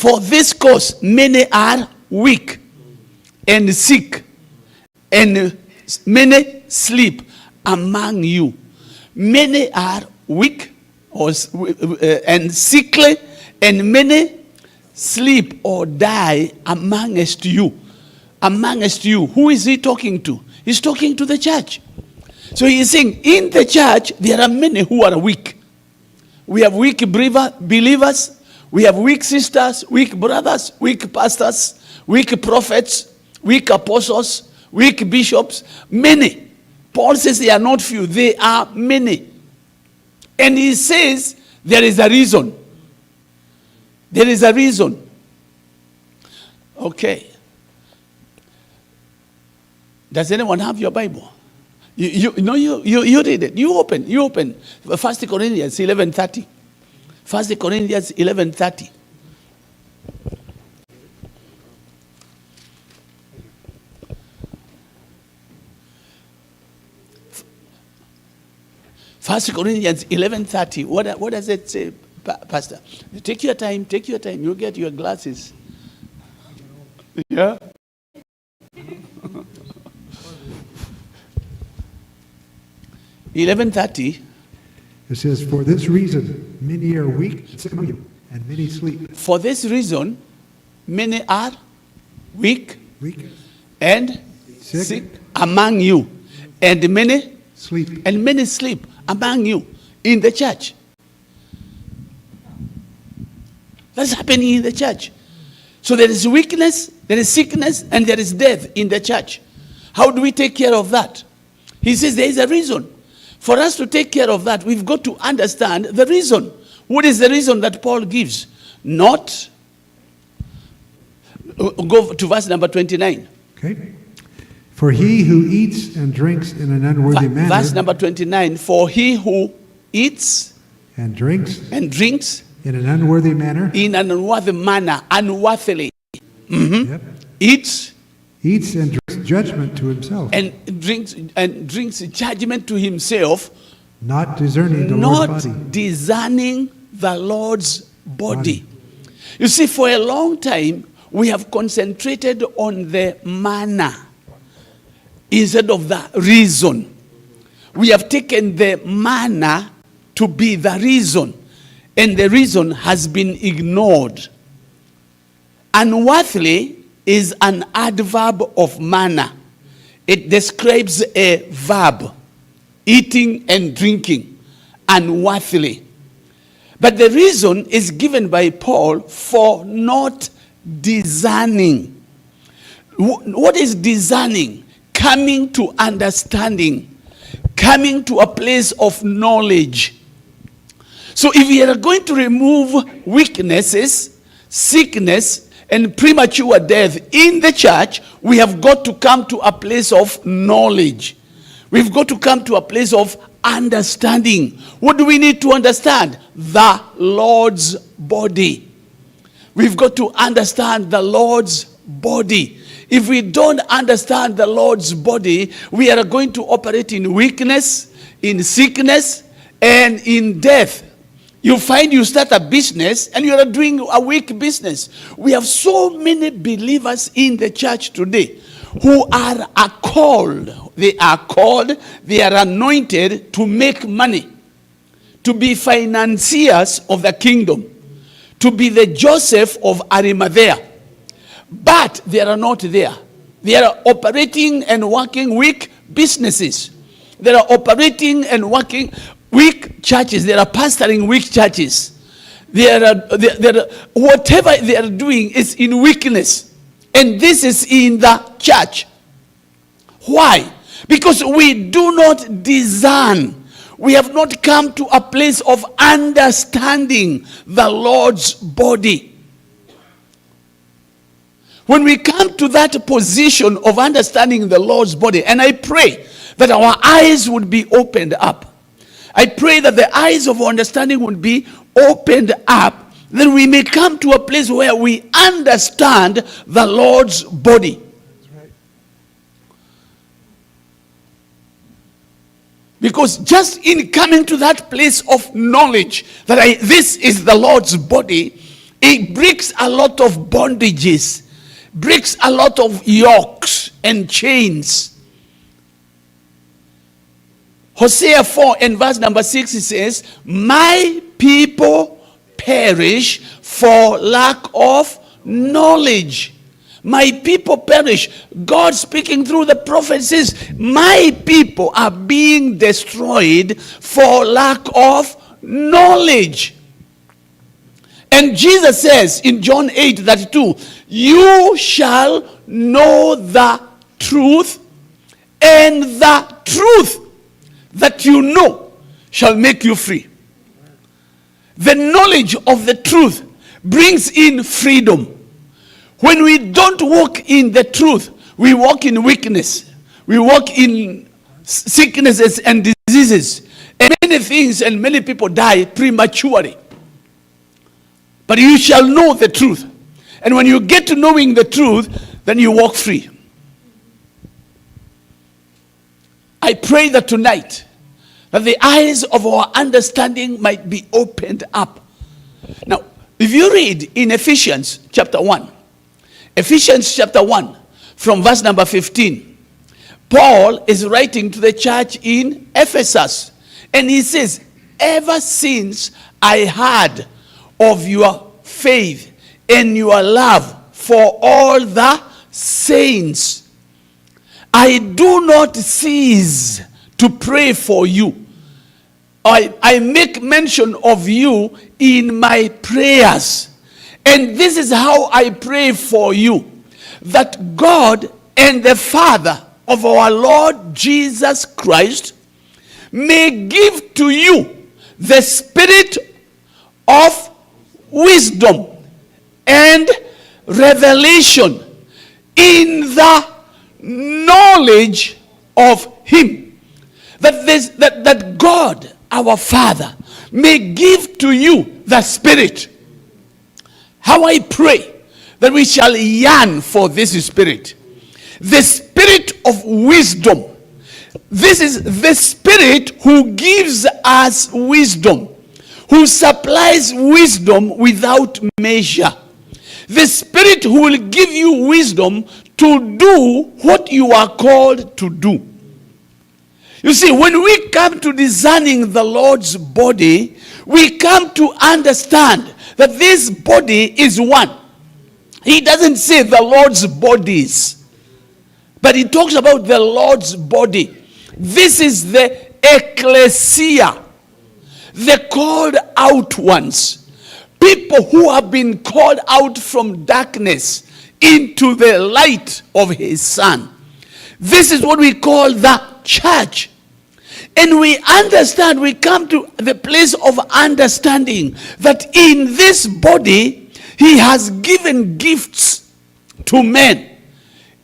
For this cause many are weak and sick, and many sleep among you. Many are weak and sickly, and many sleep or die amongst you. Amongst you. Who is he talking to? He's talking to the church. So he is saying, in the church, there are many who are weak. We have weak believers. We have weak sisters, weak brothers, weak pastors, weak prophets, weak apostles, weak bishops. Many. Paul says they are not few. They are many. And he says there is a reason. There is a reason. Okay. Does anyone have your Bible? You read it. You open. 1 Corinthians 11:30. 1 Corinthians 11:30. First Corinthians 11:30. What does it say, Pastor? Take your time. You get your glasses. Yeah. 11:30. It says, for this reason, many are weak and sick among you, and many sleep. For this reason, many are weak, and sick among you, and many sleep among you in the church. That's happening in the church. So there is weakness, there is sickness, and there is death in the church. How do we take care of that? He says there is a reason. For us to take care of that, we've got to understand the reason. What is the reason that Paul gives? Not, go to verse number 29. Okay. For he who eats and drinks in an unworthy manner. Verse number 29. For he who eats and drinks in an unworthy manner. In an unworthy manner, unworthily. Yep. Eats and drinks judgment to himself. And drinks judgment to himself. Not discerning the Lord's body. Not discerning the Lord's body. You see, for a long time, we have concentrated on the manner instead of the reason. We have taken the manner to be the reason, and the reason has been ignored. Unworthily is an adverb of manner. It describes a verb, eating and drinking, unworthily. But the reason is given by Paul for not discerning. What is discerning? Coming to understanding, coming to a place of knowledge. So if we are going to remove weaknesses, sickness, and premature death in the church, we have got to come to a place of knowledge. We've got to come to a place of understanding. What do we need to understand? The Lord's body. We've got to understand the Lord's body. If we don't understand the Lord's body, we are going to operate in weakness, in sickness, and in death. You find you start a business and you are doing a weak business. We have so many believers in the church today who are called. They are called, they are anointed to make money, to be financiers of the kingdom, to be the Joseph of Arimathea. But they are not there. They are operating and working weak businesses. They are operating and working weak churches. They are pastoring weak churches. Whatever they are doing is in weakness. And this is in the church. Why? Because we do not discern. We have not come to a place of understanding the Lord's body. When we come to that position of understanding the Lord's body, and I pray that our eyes would be opened up. I pray that the eyes of understanding would be opened up, then we may come to a place where we understand the Lord's body. That's right. Because just in coming to that place of knowledge that this is the Lord's body, It breaks a lot of bondages, breaks a lot of yokes and chains. Hosea 4 and verse number 6, it says, my people perish for lack of knowledge. My people perish. God speaking through the prophet says, my people are being destroyed for lack of knowledge. And Jesus says in John 8:32, you shall know the truth, and the truth that you know shall make you free. The knowledge of the truth brings in freedom. When we don't walk in the truth, we walk in weakness. We walk in sicknesses and diseases. And many things and many people die prematurely. But you shall know the truth. And when you get to knowing the truth, then you walk free. I pray that tonight, that the eyes of our understanding might be opened up. Now, if you read in Ephesians chapter 1, from verse number 15, Paul is writing to the church in Ephesus. And he says, ever since I heard of your faith and your love for all the saints, I do not cease to pray for you. I make mention of you in my prayers. And this is how I pray for you, that God and the Father of our Lord Jesus Christ may give to you the spirit of wisdom and revelation in the knowledge of him. That God, our Father, may give to you the spirit. How I pray that we shall yearn for this spirit. The spirit of wisdom. This is the spirit who gives us wisdom, who supplies wisdom without measure. The spirit who will give you wisdom to do what you are called to do. You see, when we come to discerning the Lord's body, we come to understand that this body is one. He doesn't say the Lord's bodies, but he talks about the Lord's body. This is the ecclesia, the called out ones. People who have been called out from darkness into the light of his Son. This is what we call the church. And we understand, we come to the place of understanding that in this body, he has given gifts to men.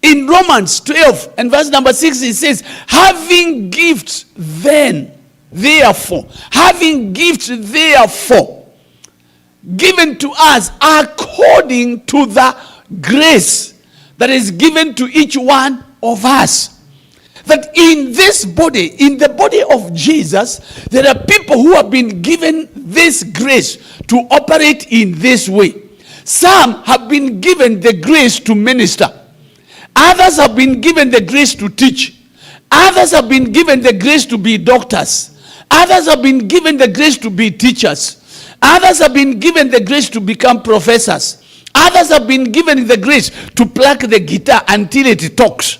In Romans 12 and verse number 6, he says, having gifts then, therefore, having gifts therefore, given to us according to the grace that is given to each one of us. That in this body, in the body of Jesus, there are people who have been given this grace to operate in this way. Some have been given the grace to minister. Others have been given the grace to teach. Others have been given the grace to be doctors. Others have been given the grace to be teachers. Others have been given the grace to become professors. Others have been given the grace to pluck the guitar until it talks.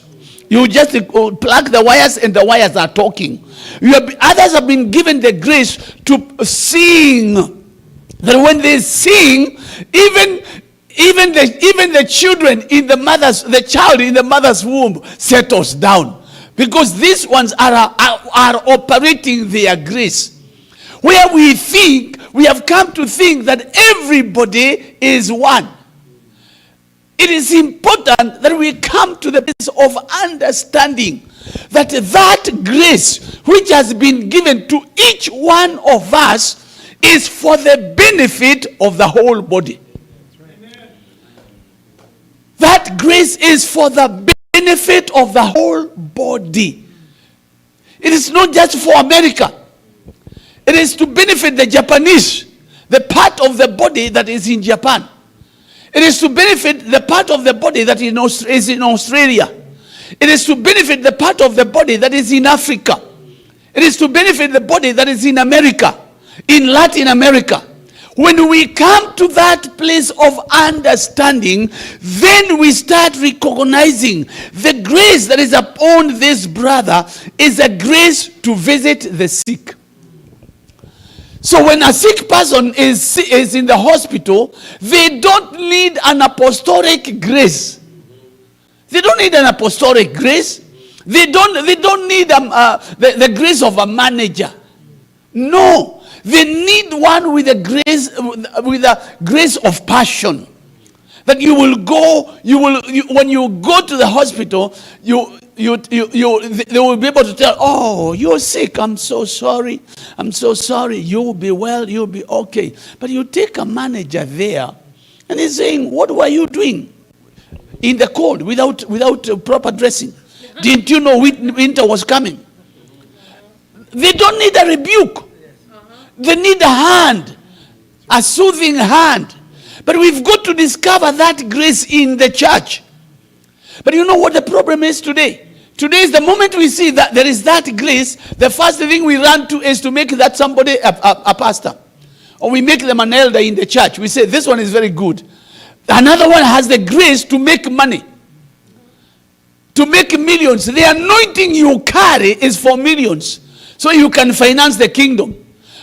You just plug the wires and the wires are talking. Others have been given the grace to sing. That when they sing, even the children in the child in the mother's womb settles down. Because these ones are operating their grace. Where we have come to think that everybody is one. It is important that we come to the place of understanding that grace which has been given to each one of us is for the benefit of the whole body. That grace is for the benefit of the whole body. It is not just for America. It is to benefit the Japanese, the part of the body that is in Japan. It is to benefit the part of the body that is in Australia. It is to benefit the part of the body that is in Africa. It is to benefit the body that is in America, in Latin America. When we come to that place of understanding, then we start recognizing the grace that is upon this brother is a grace to visit the sick. So when a sick person is in the hospital, they don't need an apostolic grace. They don't need an apostolic grace. They don't need the grace of a manager. No, they need one with a grace of passion. That you will go, when you go to the hospital, they will be able to tell, oh, you're sick, I'm so sorry, you will be well, you'll be okay. But you take a manager there, and he's saying, what were you doing in the cold without proper dressing? Didn't you know winter was coming? They don't need a rebuke. They need a hand, a soothing hand. But we've got to discover that grace in the church. But you know what the problem is today? Today is the moment we see that there is that grace, the first thing we run to is to make that somebody a pastor. Or we make them an elder in the church. We say, this one is very good. Another one has the grace to make money. To make millions. The anointing you carry is for millions. So you can finance the kingdom.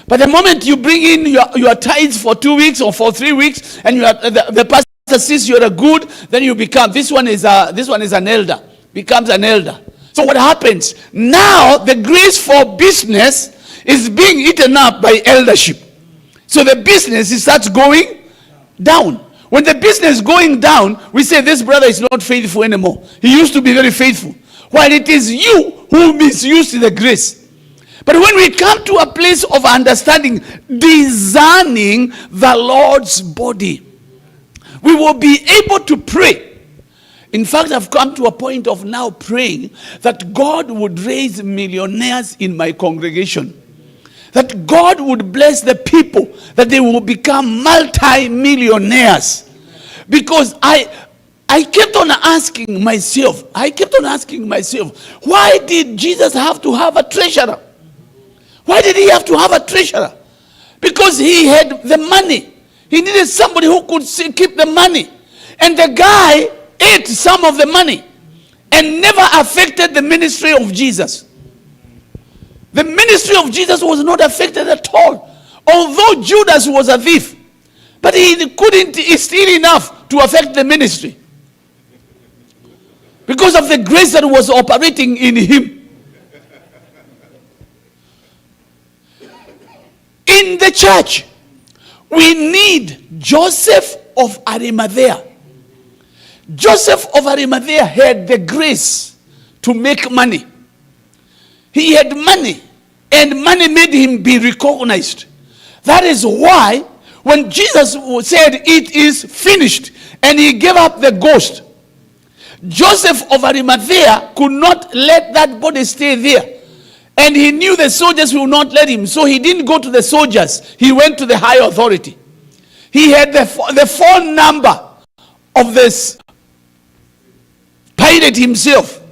But the moment you bring in your tithes for 2 weeks or for 3 weeks, and the pastor sees you're a good, then you become, this one is an elder, becomes an elder. So what happens? Now the grace for business is being eaten up by eldership. So the business starts going down. When the business is going down, we say this brother is not faithful anymore. He used to be very faithful. While it is you who misused the grace. But when we come to a place of understanding, discerning the Lord's body, we will be able to pray. In fact, I've come to a point of now praying that God would raise millionaires in my congregation. That God would bless the people, that they will become multi-millionaires. Because I kept on asking myself, why did Jesus have to have a treasurer? Why did he have to have a treasurer? Because he had the money. He needed somebody who could keep the money. And the guy ate some of the money and never affected the ministry of Jesus. The ministry of Jesus was not affected at all. Although Judas was a thief, but he couldn't steal enough to affect the ministry. Because of the grace that was operating in him. In the church, we need Joseph of Arimathea. Joseph of Arimathea had the grace to make money. He had money, and money made him be recognized. That is why when Jesus said it is finished, and he gave up the ghost, Joseph of Arimathea could not let that body stay there. And he knew the soldiers will not let him. So he didn't go to the soldiers. He went to the high authority. He had the phone number of this Pilate himself.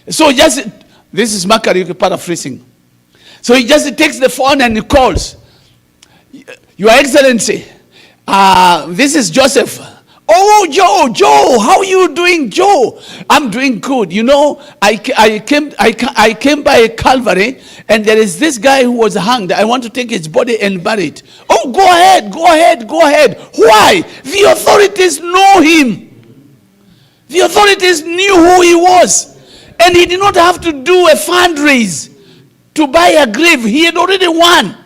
So this is Kariuki paraphrasing. So he just takes the phone and he calls. Your Excellency, this is Joseph. Oh, Joe, how are you doing, Joe? I'm doing good. You know, I came by Calvary, and there is this guy who was hanged. I want to take his body and bury it. Oh, go ahead. Why? The authorities know him. The authorities knew who he was. And he did not have to do a fundraise to buy a grave. He had already won.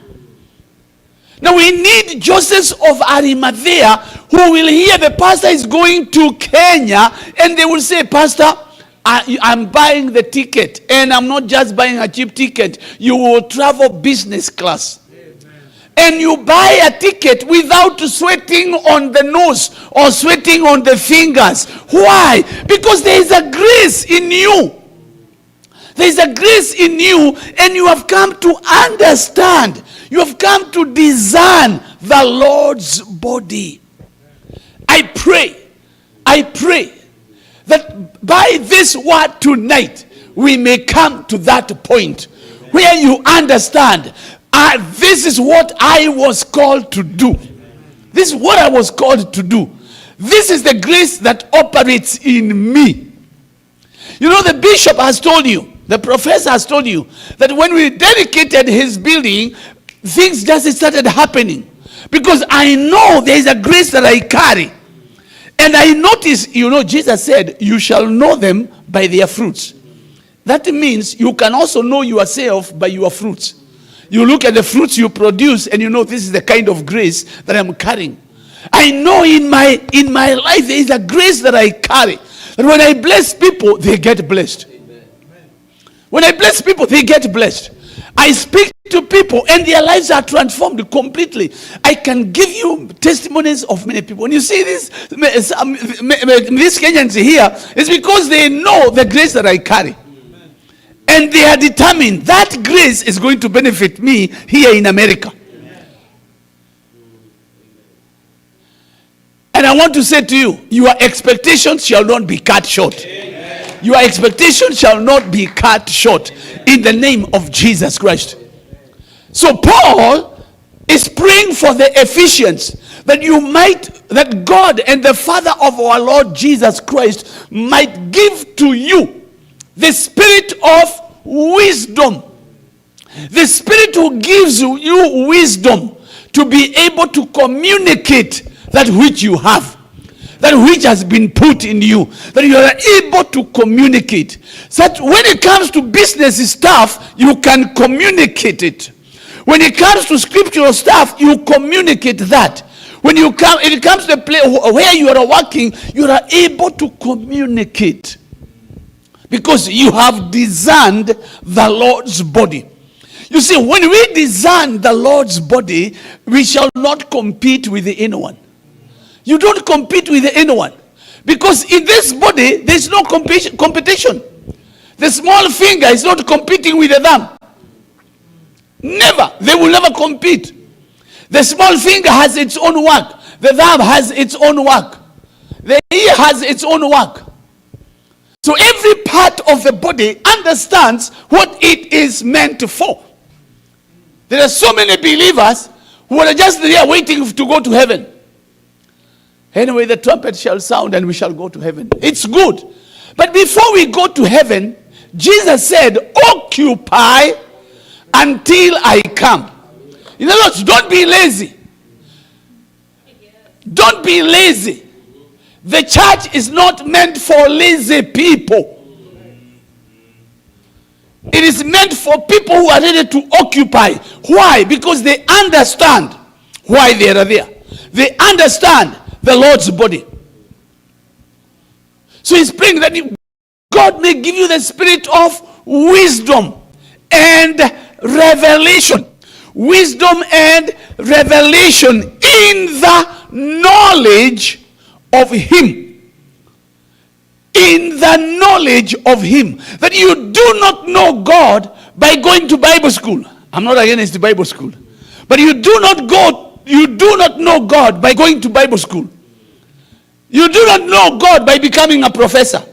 Now we need Joseph of Arimathea who will hear the pastor is going to Kenya, and they will say, Pastor, I'm buying the ticket, and I'm not just buying a cheap ticket. You will travel business class. Amen. And you buy a ticket without sweating on the nose or sweating on the fingers. Why? Because there is a grace in you. There's a grace in you, and you have come to understand. You have come to discern the Lord's body. I pray that by this word tonight, we may come to that point where you understand, this is what I was called to do. This is what I was called to do. This is the grace that operates in me. You know, the bishop has told you, the professor has told you, that when we dedicated his building, things just started happening. Because I know there is a grace that I carry. And I notice, you know, Jesus said, you shall know them by their fruits. That means you can also know yourself by your fruits. You look at the fruits you produce and you know this is the kind of grace that I'm carrying. I know in my life there is a grace that I carry. And when I bless people, they get blessed. When I bless people, they get blessed. I speak to people and their lives are transformed completely. I can give you testimonies of many people. When you see these Kenyans here, it's because they know the grace that I carry. And they are determined that grace is going to benefit me here in America. And I want to say to you, your expectations shall not be cut short. Your expectations shall not be cut short in the name of Jesus Christ. So Paul is praying for the Ephesians that God and the Father of our Lord Jesus Christ might give to you the spirit of wisdom. The spirit who gives you wisdom to be able to communicate that which you have. That which has been put in you, that you are able to communicate. So that when it comes to business stuff, you can communicate it. When it comes to scriptural stuff, you communicate that. When it comes to the place where you are working, you are able to communicate. Because you have discerned the Lord's body. You see, when we discern the Lord's body, we shall not compete with anyone. You don't compete with anyone. Because in this body, there is no competition. The small finger is not competing with the thumb. Never. They will never compete. The small finger has its own work. The thumb has its own work. The ear has its own work. So every part of the body understands what it is meant for. There are so many believers who are just there waiting to go to heaven. Anyway, the trumpet shall sound and we shall go to heaven. It's good. But before we go to heaven, Jesus said, occupy until I come. In other words, don't be lazy. Don't be lazy. The church is not meant for lazy people. It is meant for people who are ready to occupy. Why? Because they understand why they are there. They understand the Lord's body. So he's praying that God may give you the spirit of wisdom and revelation. Wisdom and revelation in the knowledge of him. In the knowledge of him. That you do not know God by going to Bible school. I'm not against the Bible school. But you do not know God by going to Bible school. You do not know God by becoming a professor.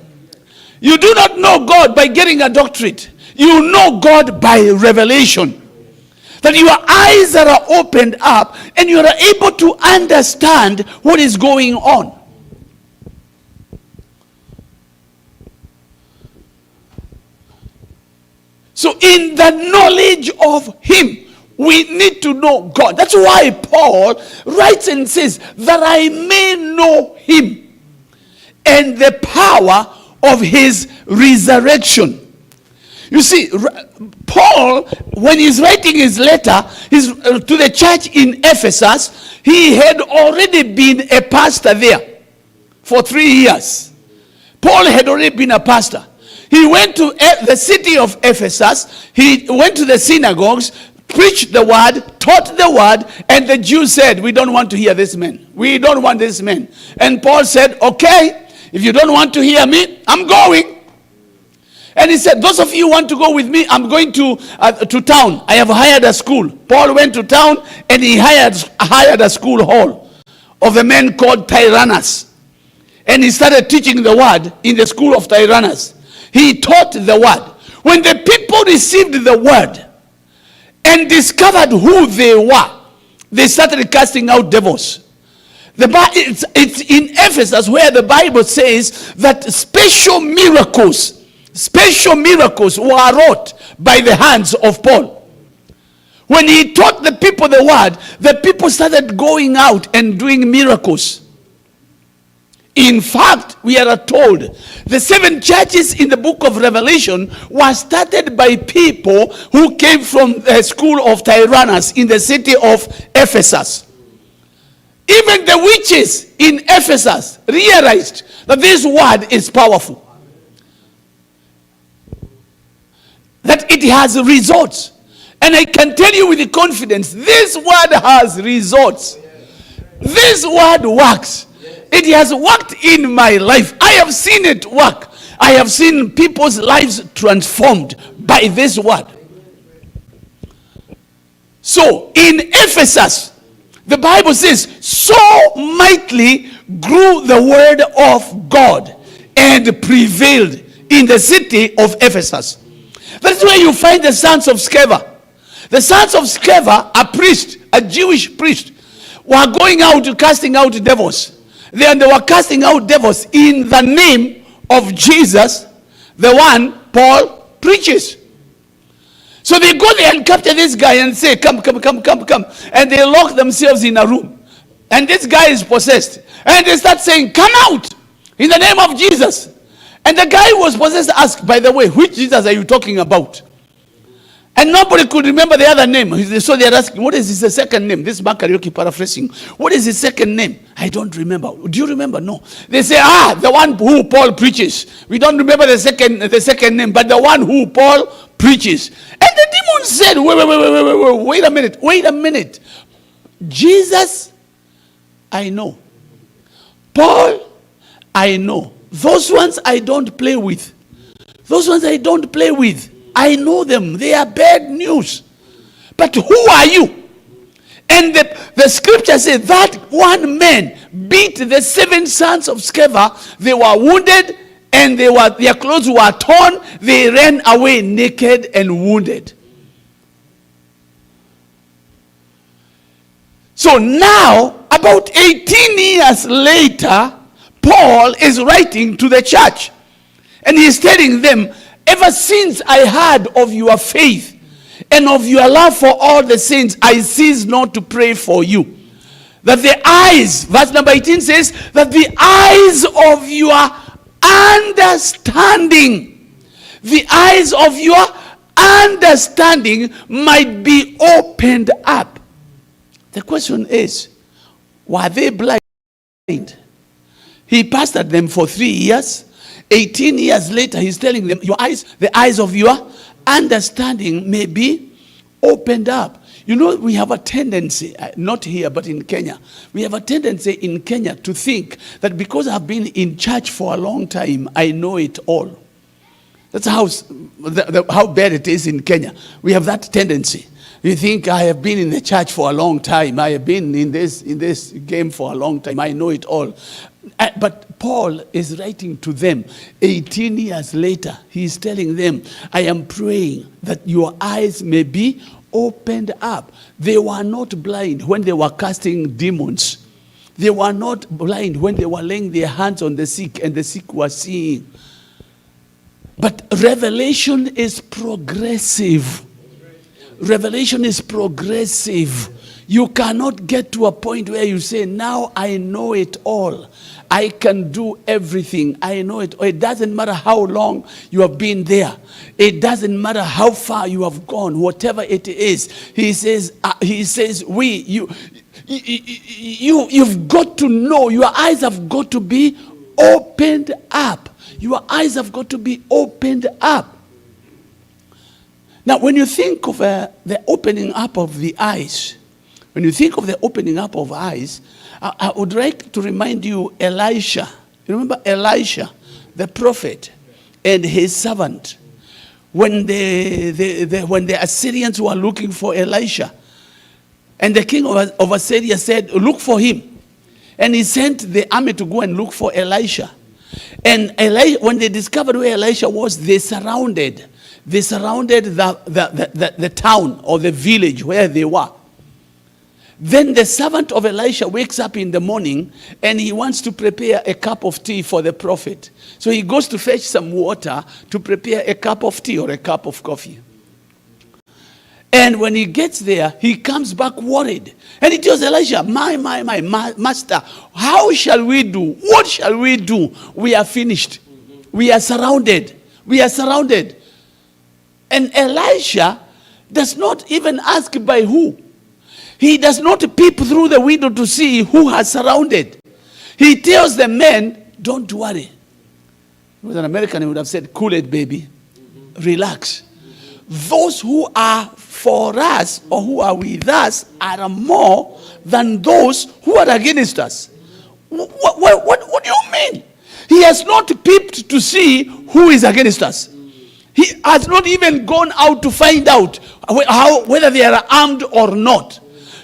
You do not know God by getting a doctorate. You know God by revelation. That your eyes are opened up and you are able to understand what is going on. So in the knowledge of him, we need to know God. That's why Paul writes and says, that I may know him and the power of his resurrection. You see, Paul, when he's writing his letter to the church in Ephesus, he had already been a pastor there for 3 years. Paul had already been a pastor. He went to the city of Ephesus. He went to the synagogues, preached the word, taught the word, and the Jews said, we don't want to hear this man. We don't want this man. And Paul said, okay, if you don't want to hear me, I'm going. And he said, those of you who want to go with me, I'm going to town. I have hired a school. Paul went to town and he hired a school hall of a man called Tyrannus. And he started teaching the word in the school of Tyrannus. He taught the word. When the people received the word and discovered who they were, they started casting out devils. It's in Ephesus where the Bible says that special miracles were wrought by the hands of Paul. When he taught the people the word, the people started going out and doing miracles. In fact, we are told the 7 churches in the book of Revelation were started by people who came from the school of Tyrannus in the city of Ephesus. Even the witches in Ephesus realized that this word is powerful, that it has results. And I can tell you with confidence, this word has results. This word works. It has worked in my life. I have seen it work. I have seen people's lives transformed by this word. So in Ephesus, the Bible says, so mightily grew the word of God and prevailed in the city of Ephesus. That's where you find the sons of Sceva. The sons of Sceva, a priest, a Jewish priest, were going out casting out devils. They were casting out devils in the name of Jesus, the one Paul preaches. So they go there and capture this guy and say, come. And they lock themselves in a room. And this guy is possessed. And they start saying, come out in the name of Jesus. And the guy who was possessed asked, by the way, which Jesus are you talking about? And nobody could remember the other name. So they're asking, what is his second name? This is Kariuki paraphrasing. What is his second name? I don't remember. Do you remember? No. They say, the one who Paul preaches. We don't remember the second name, but the one who Paul preaches. And the demon said, wait a minute. Jesus, I know. Paul, I know. Those ones I don't play with. I know them. They are bad news. But who are you? And the scripture says that one man beat the 7 sons of Sceva. They were wounded and their clothes were torn. They ran away naked and wounded. So now, about 18 years later, Paul is writing to the church. And he's telling them, ever since I heard of your faith and of your love for all the saints, I cease not to pray for you. That the eyes, verse number 18 says, that the eyes of your understanding might be opened up. The question is, were they blind? He pastored them for 3 years. 18 years later, he's telling them, the eyes of your understanding may be opened up. You know, we have a tendency, not here, but in Kenya, we have a tendency in Kenya to think that because I've been in church for a long time, I know it all. That's how bad it is in Kenya. We have that tendency. You think, I have been in the church for a long time. I have been in this game for a long time. I know it all. But Paul is writing to them 18 years later. He's telling them, I am praying that your eyes may be opened up. They were not blind when they were casting demons. They were not blind when they were laying their hands on the sick and the sick were seeing. But revelation is progressive. Revelation is progressive. You cannot get to a point where you say, now I know it all. I can do everything. I know it. It doesn't matter how long you have been there. It doesn't matter how far you have gone. Whatever it is, he says, you've got to know. Your eyes have got to be opened up. Your eyes have got to be opened up. Now, when you think of the opening up of the eyes, when you think of the opening up of eyes, I would like to remind you Elisha. You remember Elisha, the prophet, and his servant when the Assyrians were looking for Elisha. And the king of Assyria said, look for him. And he sent the army to go and look for Elisha. And when they discovered where Elisha was, they surrounded the town or the village where they were. Then the servant of Elisha wakes up in the morning and he wants to prepare a cup of tea for the prophet. So he goes to fetch some water to prepare a cup of tea or a cup of coffee. And when he gets there, he comes back worried. And he tells Elisha, my master, how shall we do? What shall we do? We are finished. We are surrounded. We are surrounded. And Elisha does not even ask by who. He does not peep through the window to see who has surrounded. He tells the men, don't worry. If he was an American, he would have said, cool it, baby. Relax. Those who are for us or who are with us are more than those who are against us. What do you mean? He has not peeped to see who is against us. He has not even gone out to find out whether they are armed or not.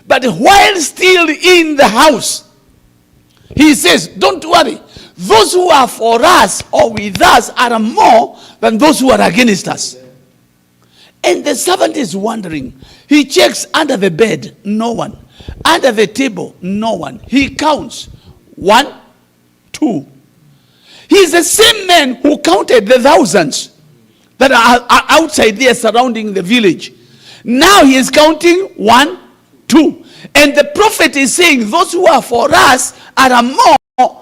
But while still in the house, he says, don't worry. Those who are for us or with us are more than those who are against us. And the servant is wondering. He checks under the bed, no one. Under the table, no one. He counts. 1, 2. He's the same man who counted the thousands that are outside there surrounding the village. Now he is counting 1, 2. And the prophet is saying those who are for us are more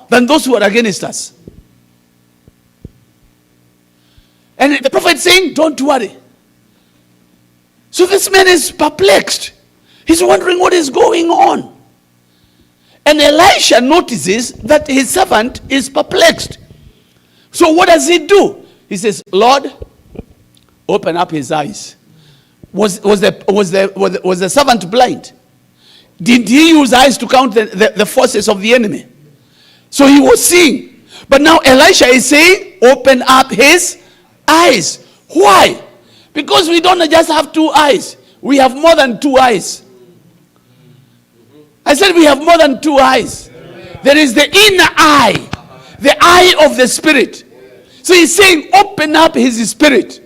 than those who are against us. And the prophet is saying, don't worry. So this man is perplexed. He's wondering what is going on. And Elisha notices that his servant is perplexed. So what does he do? He says, Lord, open up his eyes. Was the servant blind? Did he use eyes to count the forces of the enemy? So he was seeing. But now Elisha is saying, open up his eyes. Why? Because we don't just have 2 eyes. We have more than 2 eyes. I said we have more than 2 eyes. There is the inner eye. The eye of the spirit. So he's saying, open up his spirit.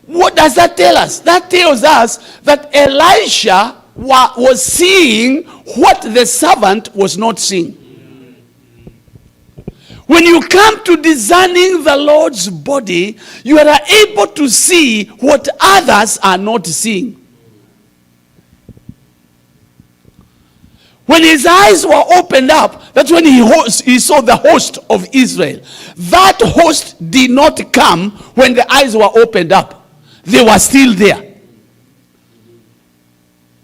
What does that tell us? That tells us that Elisha was seeing what the servant was not seeing. When you come to discerning the Lord's body, you are able to see what others are not seeing. When his eyes were opened up, that's when he saw the host of Israel. That host did not come when the eyes were opened up. They were still there.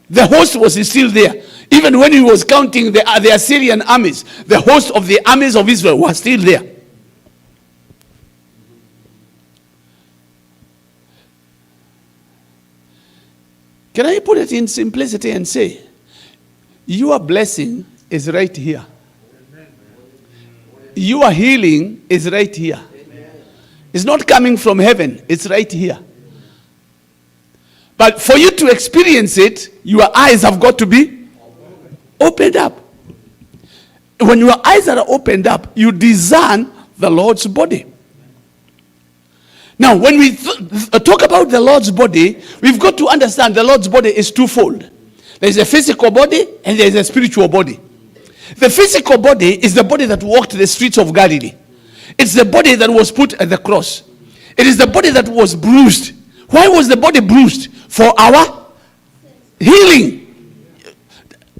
The host was still there. Even when he was counting the Assyrian armies, the host of the armies of Israel was still there. Can I put it in simplicity and say, your blessing is right here. Your healing is right here. It's not coming from heaven, it's right here. But for you to experience it, your eyes have got to be opened up. When your eyes are opened up, you discern the Lord's body. Now, when we talk about the Lord's body, we've got to understand the Lord's body is twofold. There's a physical body and there's a spiritual body. The physical body is the body that walked the streets of Galilee. It's the body that was put at the cross. It is the body that was bruised. Why was the body bruised? For our healing.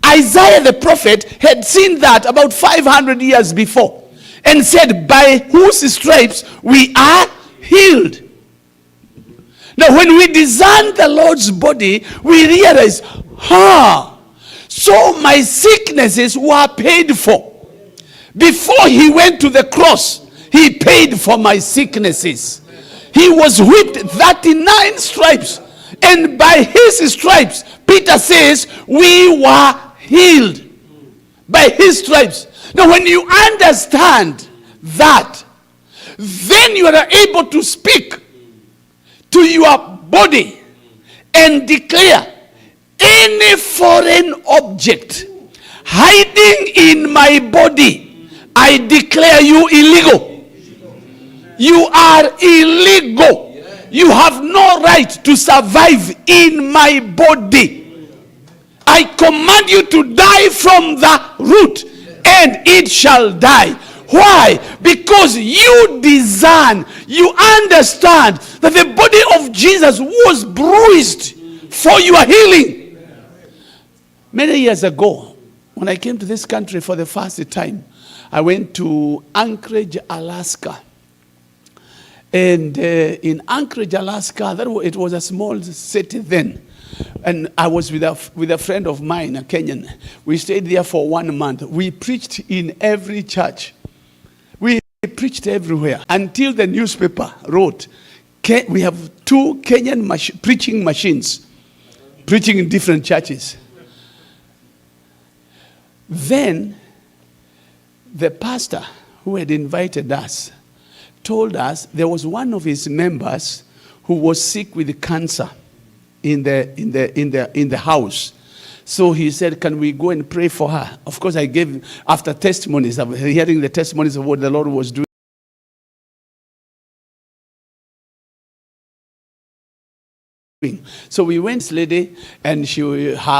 Isaiah the prophet had seen that about 500 years before and said, by whose stripes we are healed. Now when we discern the Lord's body, we realize, so my sicknesses were paid for. Before he went to the cross, he paid for my sicknesses. He was whipped 39 stripes. And by his stripes, Peter says, we were healed. By his stripes. Now when you understand that, then you are able to speak to your body and declare, any foreign object hiding in my body, I declare you illegal. You are illegal. You have no right to survive in my body. I command you to die from the root, and it shall die. Why? Because you discern, you understand that the body of Jesus was bruised for your healing. Many years ago, when I came to this country for the first time, I went to Anchorage, Alaska. And in Anchorage, Alaska, it was a small city then. And I was with a friend of mine, a Kenyan. We stayed there for 1 month. We preached in every church. We preached everywhere until the newspaper wrote, we have 2 Kenyan preaching machines, preaching in different churches. Then, the pastor who had invited us told us there was one of his members who was sick with cancer in the house. So he said, can we go and pray for her? Of course, I gave, after testimonies, of hearing the testimonies of what the Lord was doing. So we went, this lady, and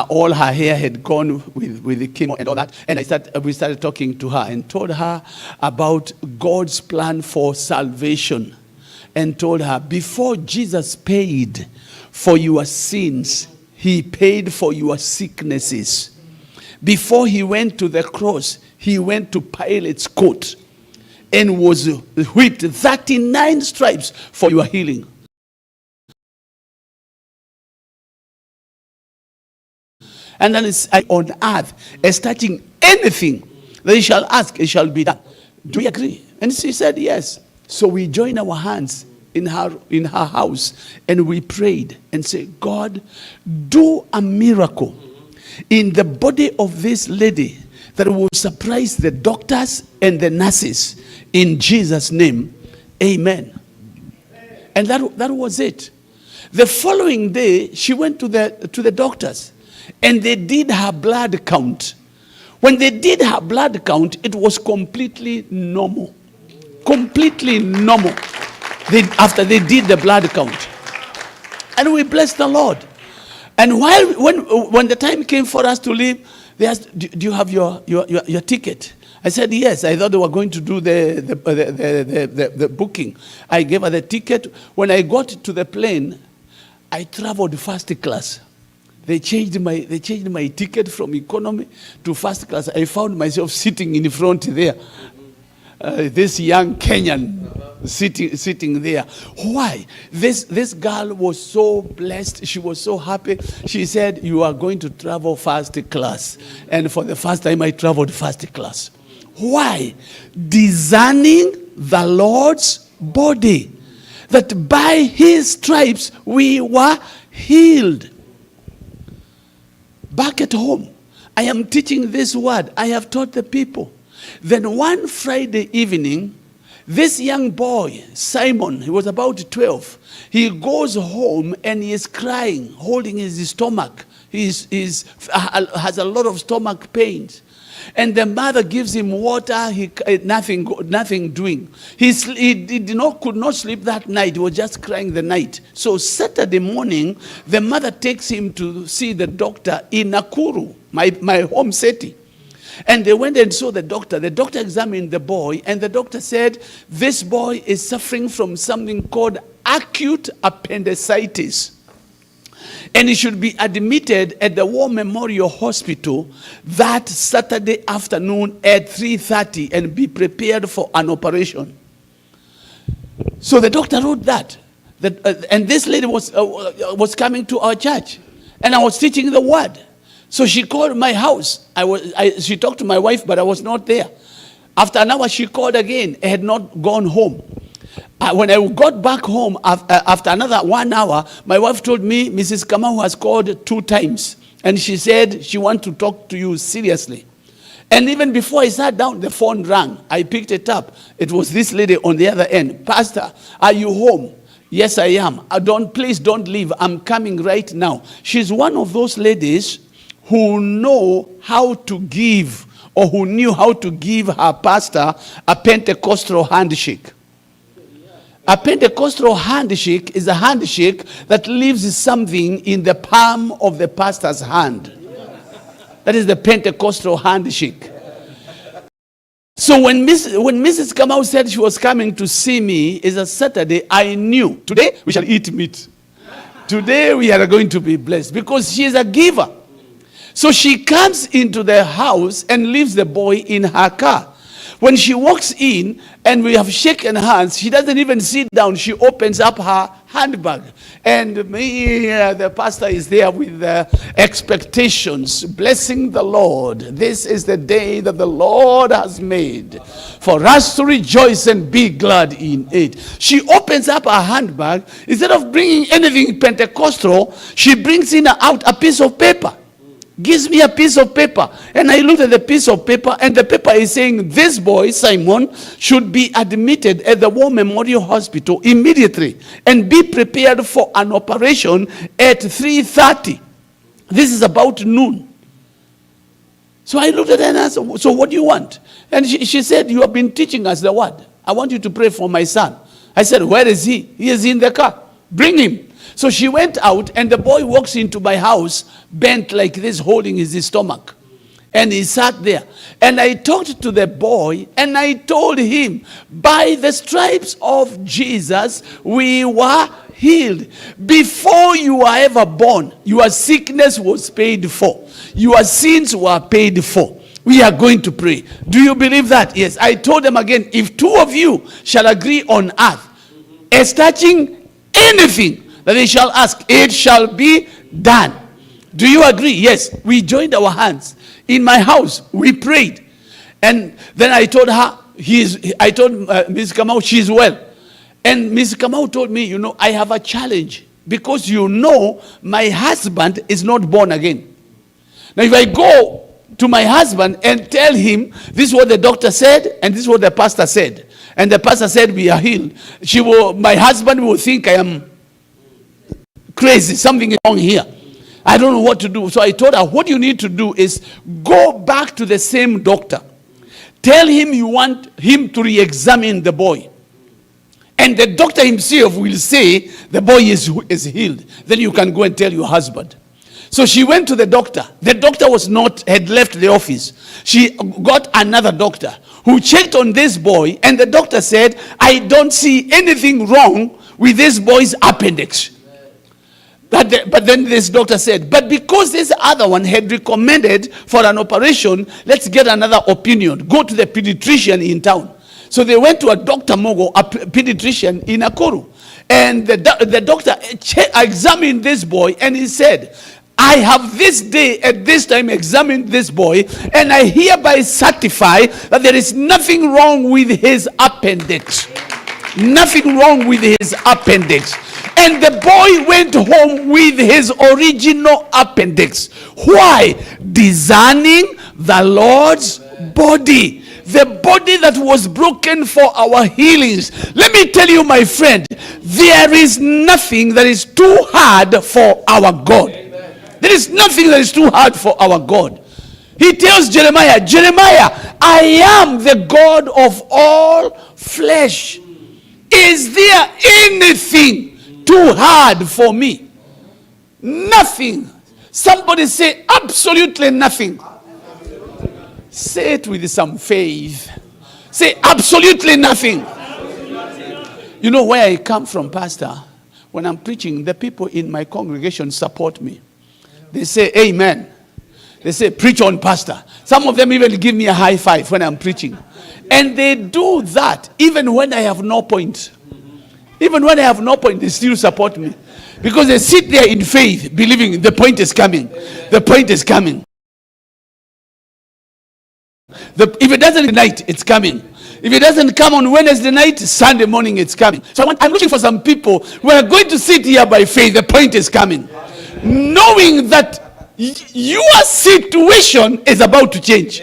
all her hair had gone with the chemo and all that. And we started talking to her and told her about God's plan for salvation. And told her, before Jesus paid for your sins, he paid for your sicknesses. Before he went to the cross, he went to Pilate's court and was whipped 39 stripes for your healing. And then it's on earth, as touching anything that you shall ask, it shall be done. Do you agree? And she said yes. So we joined our hands in her house, and we prayed and said, God, do a miracle in the body of this lady that will surprise the doctors and the nurses. In Jesus' name, amen. And that was it. The following day, she went to the doctors. And they did her blood count. When they did her blood count, it was completely normal. Completely normal. After they did the blood count. And we blessed the Lord. And when the time came for us to leave, they asked, do you have your ticket? I said, yes. I thought they were going to do the booking. I gave her the ticket. When I got to the plane, I traveled first class. They changed my ticket from economy to first class. I found myself sitting in front there. This young Kenyan sitting there. Why? This girl was so blessed. She was so happy. She said, you are going to travel first class. And for the first time, I traveled first class. Why? Discerning the Lord's body. That by his stripes we were healed. Back at home, I am teaching this word. I have taught the people. Then one Friday evening, this young boy, Simon, he was about 12, he goes home and he is crying, holding his stomach. He has a lot of stomach pains. And the mother gives him water, nothing doing. He could not sleep that night. He was just crying the night. So Saturday morning, the mother takes him to see the doctor in Nakuru, my home city. And they went and saw the doctor. The doctor examined the boy, and the doctor said, this boy is suffering from something called acute appendicitis. And he should be admitted at the War Memorial Hospital that Saturday afternoon at 3:30 and be prepared for an operation. So the doctor wrote that. And this lady was coming to our church. And I was teaching the word. So she called my house. She talked to my wife, but I was not there. After an hour, she called again. I had not gone home. When I got back home, after another 1 hour, my wife told me, Mrs. Kamau has called 2 times. And she said she wants to talk to you seriously. And even before I sat down, the phone rang. I picked it up. It was this lady on the other end. Pastor, are you home? Yes, I am. Please don't leave. I'm coming right now. She's one of those ladies who know how to give, or who knew how to give her pastor a Pentecostal handshake. A Pentecostal handshake is a handshake that leaves something in the palm of the pastor's hand. That is the Pentecostal handshake. So when Mrs. Kamau said she was coming to see me, is a Saturday, I knew today we shall eat meat. Today we are going to be blessed, because she is a giver. So she comes into the house and leaves the boy in her car. When she walks in and we have shaken hands, she doesn't even sit down. She opens up her handbag. And me, the pastor, is there with expectations, blessing the Lord. This is the day that the Lord has made for us to rejoice and be glad in it. She opens up her handbag. Instead of bringing anything Pentecostal, she brings out a piece of paper. Gives me a piece of paper, and I looked at the piece of paper, and the paper is saying this boy Simon should be admitted at the War Memorial Hospital immediately and be prepared for an operation at 3:30. This is about noon. So I looked at her and asked, so what do you want? And she said, you have been teaching us the word. I want you to pray for my son. I said, where is he? He is in the car. Bring him. So she went out, and the boy walks into my house, bent like this, holding his stomach. And he sat there. And I talked to the boy, and I told him, by the stripes of Jesus, we were healed. Before you were ever born, your sickness was paid for. Your sins were paid for. We are going to pray. Do you believe that? Yes. I told them again, if two of you shall agree on earth, as touching anything that they shall ask, it shall be done. Do you agree? Yes. We joined our hands. In my house, we prayed. And then I told her, I told Ms. Kamau, she's well. And Ms. Kamau told me, I have a challenge. Because my husband is not born again. Now if I go to my husband and tell him, this is what the doctor said, and this is what the pastor said, and the pastor said we are healed, my husband will think I am crazy, something is wrong here. I don't know what to do. So I told her, what you need to do is go back to the same doctor. Tell him you want him to re-examine the boy. And the doctor himself will say the boy is healed. Then you can go and tell your husband. So she went to the doctor. The doctor had left the office. She got another doctor who checked on this boy, and the doctor said, I don't see anything wrong with this boy's appendix. But then this doctor said, but because this other one had recommended for an operation, let's get another opinion. Go to the pediatrician in town. So they went to a Dr. Mogo, a pediatrician in Nakuru. And the doctor examined this boy, and he said, I have this day at this time examined this boy, and I hereby certify that there is nothing wrong with his appendix. Nothing wrong with his appendix. And the boy went home with his original appendix. Why? Discerning the Lord's body. The body that was broken for our healings. Let me tell you, my friend, there is nothing that is too hard for our God. There is nothing that is too hard for our God. He tells Jeremiah, I am the God of all flesh. Is there anything too hard for me? Nothing. Somebody say absolutely nothing. Say it with some faith. Say absolutely nothing. You know where I come from, Pastor? When I'm preaching, the people in my congregation support me. They say amen. They say preach on, Pastor. Some of them even give me a high five when I'm preaching. And they do that even when I have no point. Even when I have no point, they still support me. Because they sit there in faith, believing the point is coming. The point is coming. If it doesn't tonight, it's coming. If it doesn't come on Wednesday night, Sunday morning, it's coming. So I'm looking for some people who are going to sit here by faith. The point is coming. Knowing that your situation is about to change.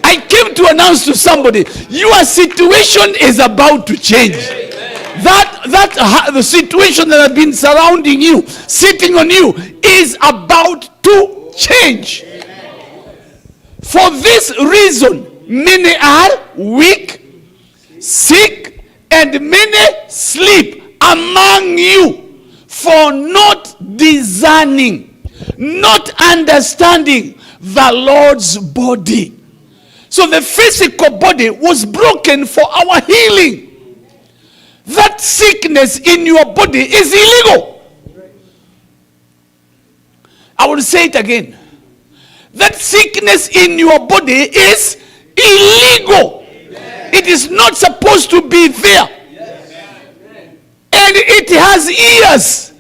I came to announce to somebody, your situation is about to change. the situation that has been surrounding you, sitting on you, is about to change. For this reason, many are weak, sick, and many sleep among you, for not discerning, not understanding the Lord's body. So the physical body was broken for our healing. That sickness in your body is illegal. I will say it again. That sickness in your body is illegal. It is not supposed to be there. And it has ears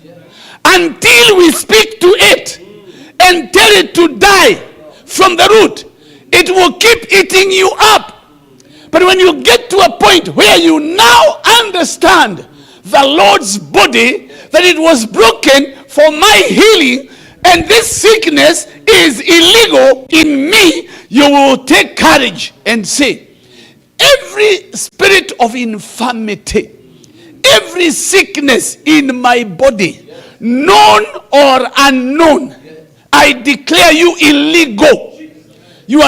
until we speak to it and tell it to die from the root. It will keep eating you up. But when you get to a point where you now understand the Lord's body, that it was broken for my healing, and this sickness is illegal in me, you will take courage and say, every spirit of infirmity, every sickness in my body, known or unknown, I declare you illegal. You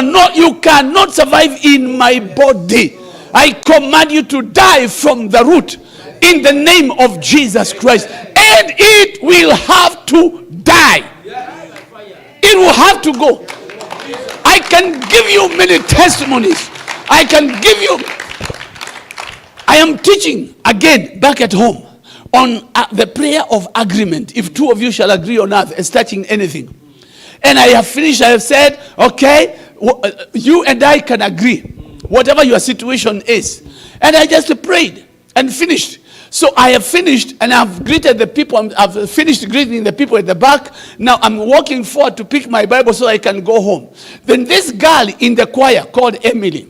cannot survive in my body. I command you to die from the root in the name of Jesus Christ. And it will have to die. It will have to go. I can give you many testimonies. I am teaching again back at home on the prayer of agreement. If two of you shall agree on earth as touching anything. And I have finished. I have said, okay, you and I can agree, whatever your situation is. And I just prayed and finished. So I have finished and I've greeted the people. I've finished greeting the people at the back. Now I'm walking forward to pick my Bible so I can go home. Then this girl in the choir called Emily,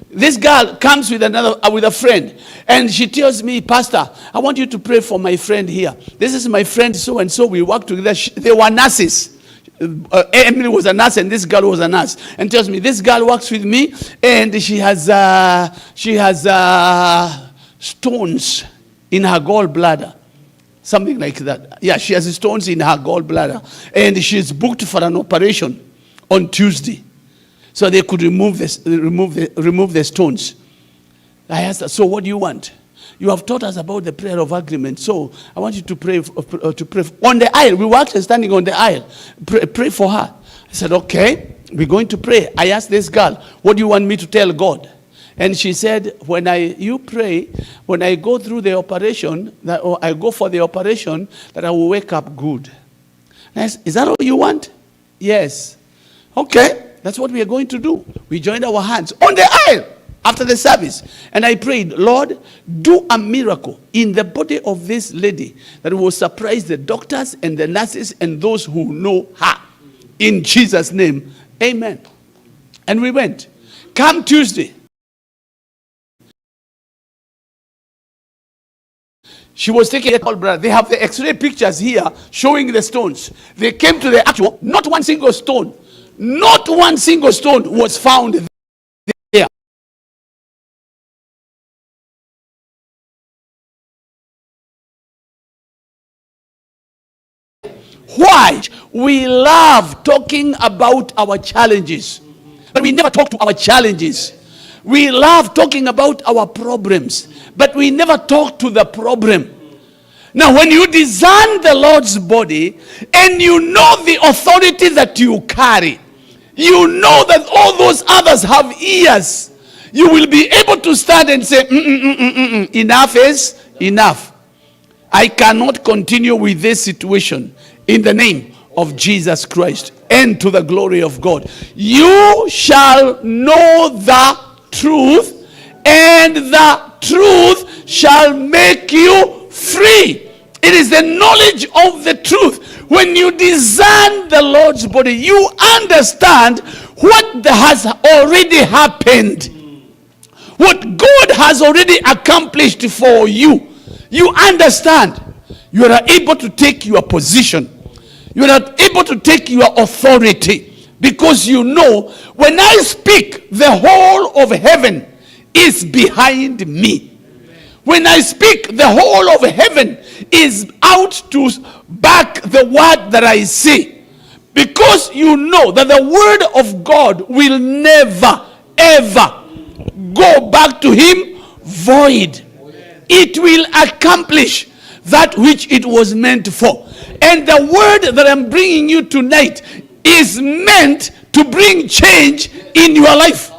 this girl comes with a friend, and she tells me, Pastor, I want you to pray for my friend here. This is my friend so and so. We work together. They were nurses. Emily was a nurse and this girl was a nurse, and tells me this girl works with me and she has stones in her gallbladder, something like that. Yeah, she has stones in her gallbladder and she's booked for an operation on Tuesday, so they could remove the stones. I asked her, so what do you want? You have taught us about the prayer of agreement, so I want you to pray on the aisle. We were actually standing on the aisle. Pray for her. I said, okay, we're going to pray. I asked this girl, what do you want me to tell God? And she said, when you pray, when I go through the operation, or I go for the operation, that I will wake up good. And I said, is that all you want? Yes. Okay, that's what we are going to do. We joined our hands on the aisle after the service, and I prayed, Lord, do a miracle in the body of this lady that will surprise the doctors and the nurses and those who know her. In Jesus' name, amen. And we went. Come Tuesday, she was taking a gallbladder. They have the x-ray pictures here showing the stones. They came to the actual, not one single stone was found there. Why? We love talking about our challenges, but we never talk to our challenges. We love talking about our problems, but we never talk to the problem. Now, when you discern the Lord's body and you know the authority that you carry, you know that all those others have ears, you will be able to stand and say, enough is enough. I cannot continue with this situation. In the name of Jesus Christ, and to the glory of God. You shall know the truth, and the truth shall make you free. It is the knowledge of the truth. When you discern the Lord's body, you understand what has already happened. What God has already accomplished for you. You understand. You are able to take your position. You are not able to take your authority, because you know, when I speak, the whole of heaven is behind me. When I speak, the whole of heaven is out to back the word that I say. Because you know that the word of God will never, ever go back to him void. It will accomplish that which it was meant for. And the word that I'm bringing you tonight is meant to bring change in your life.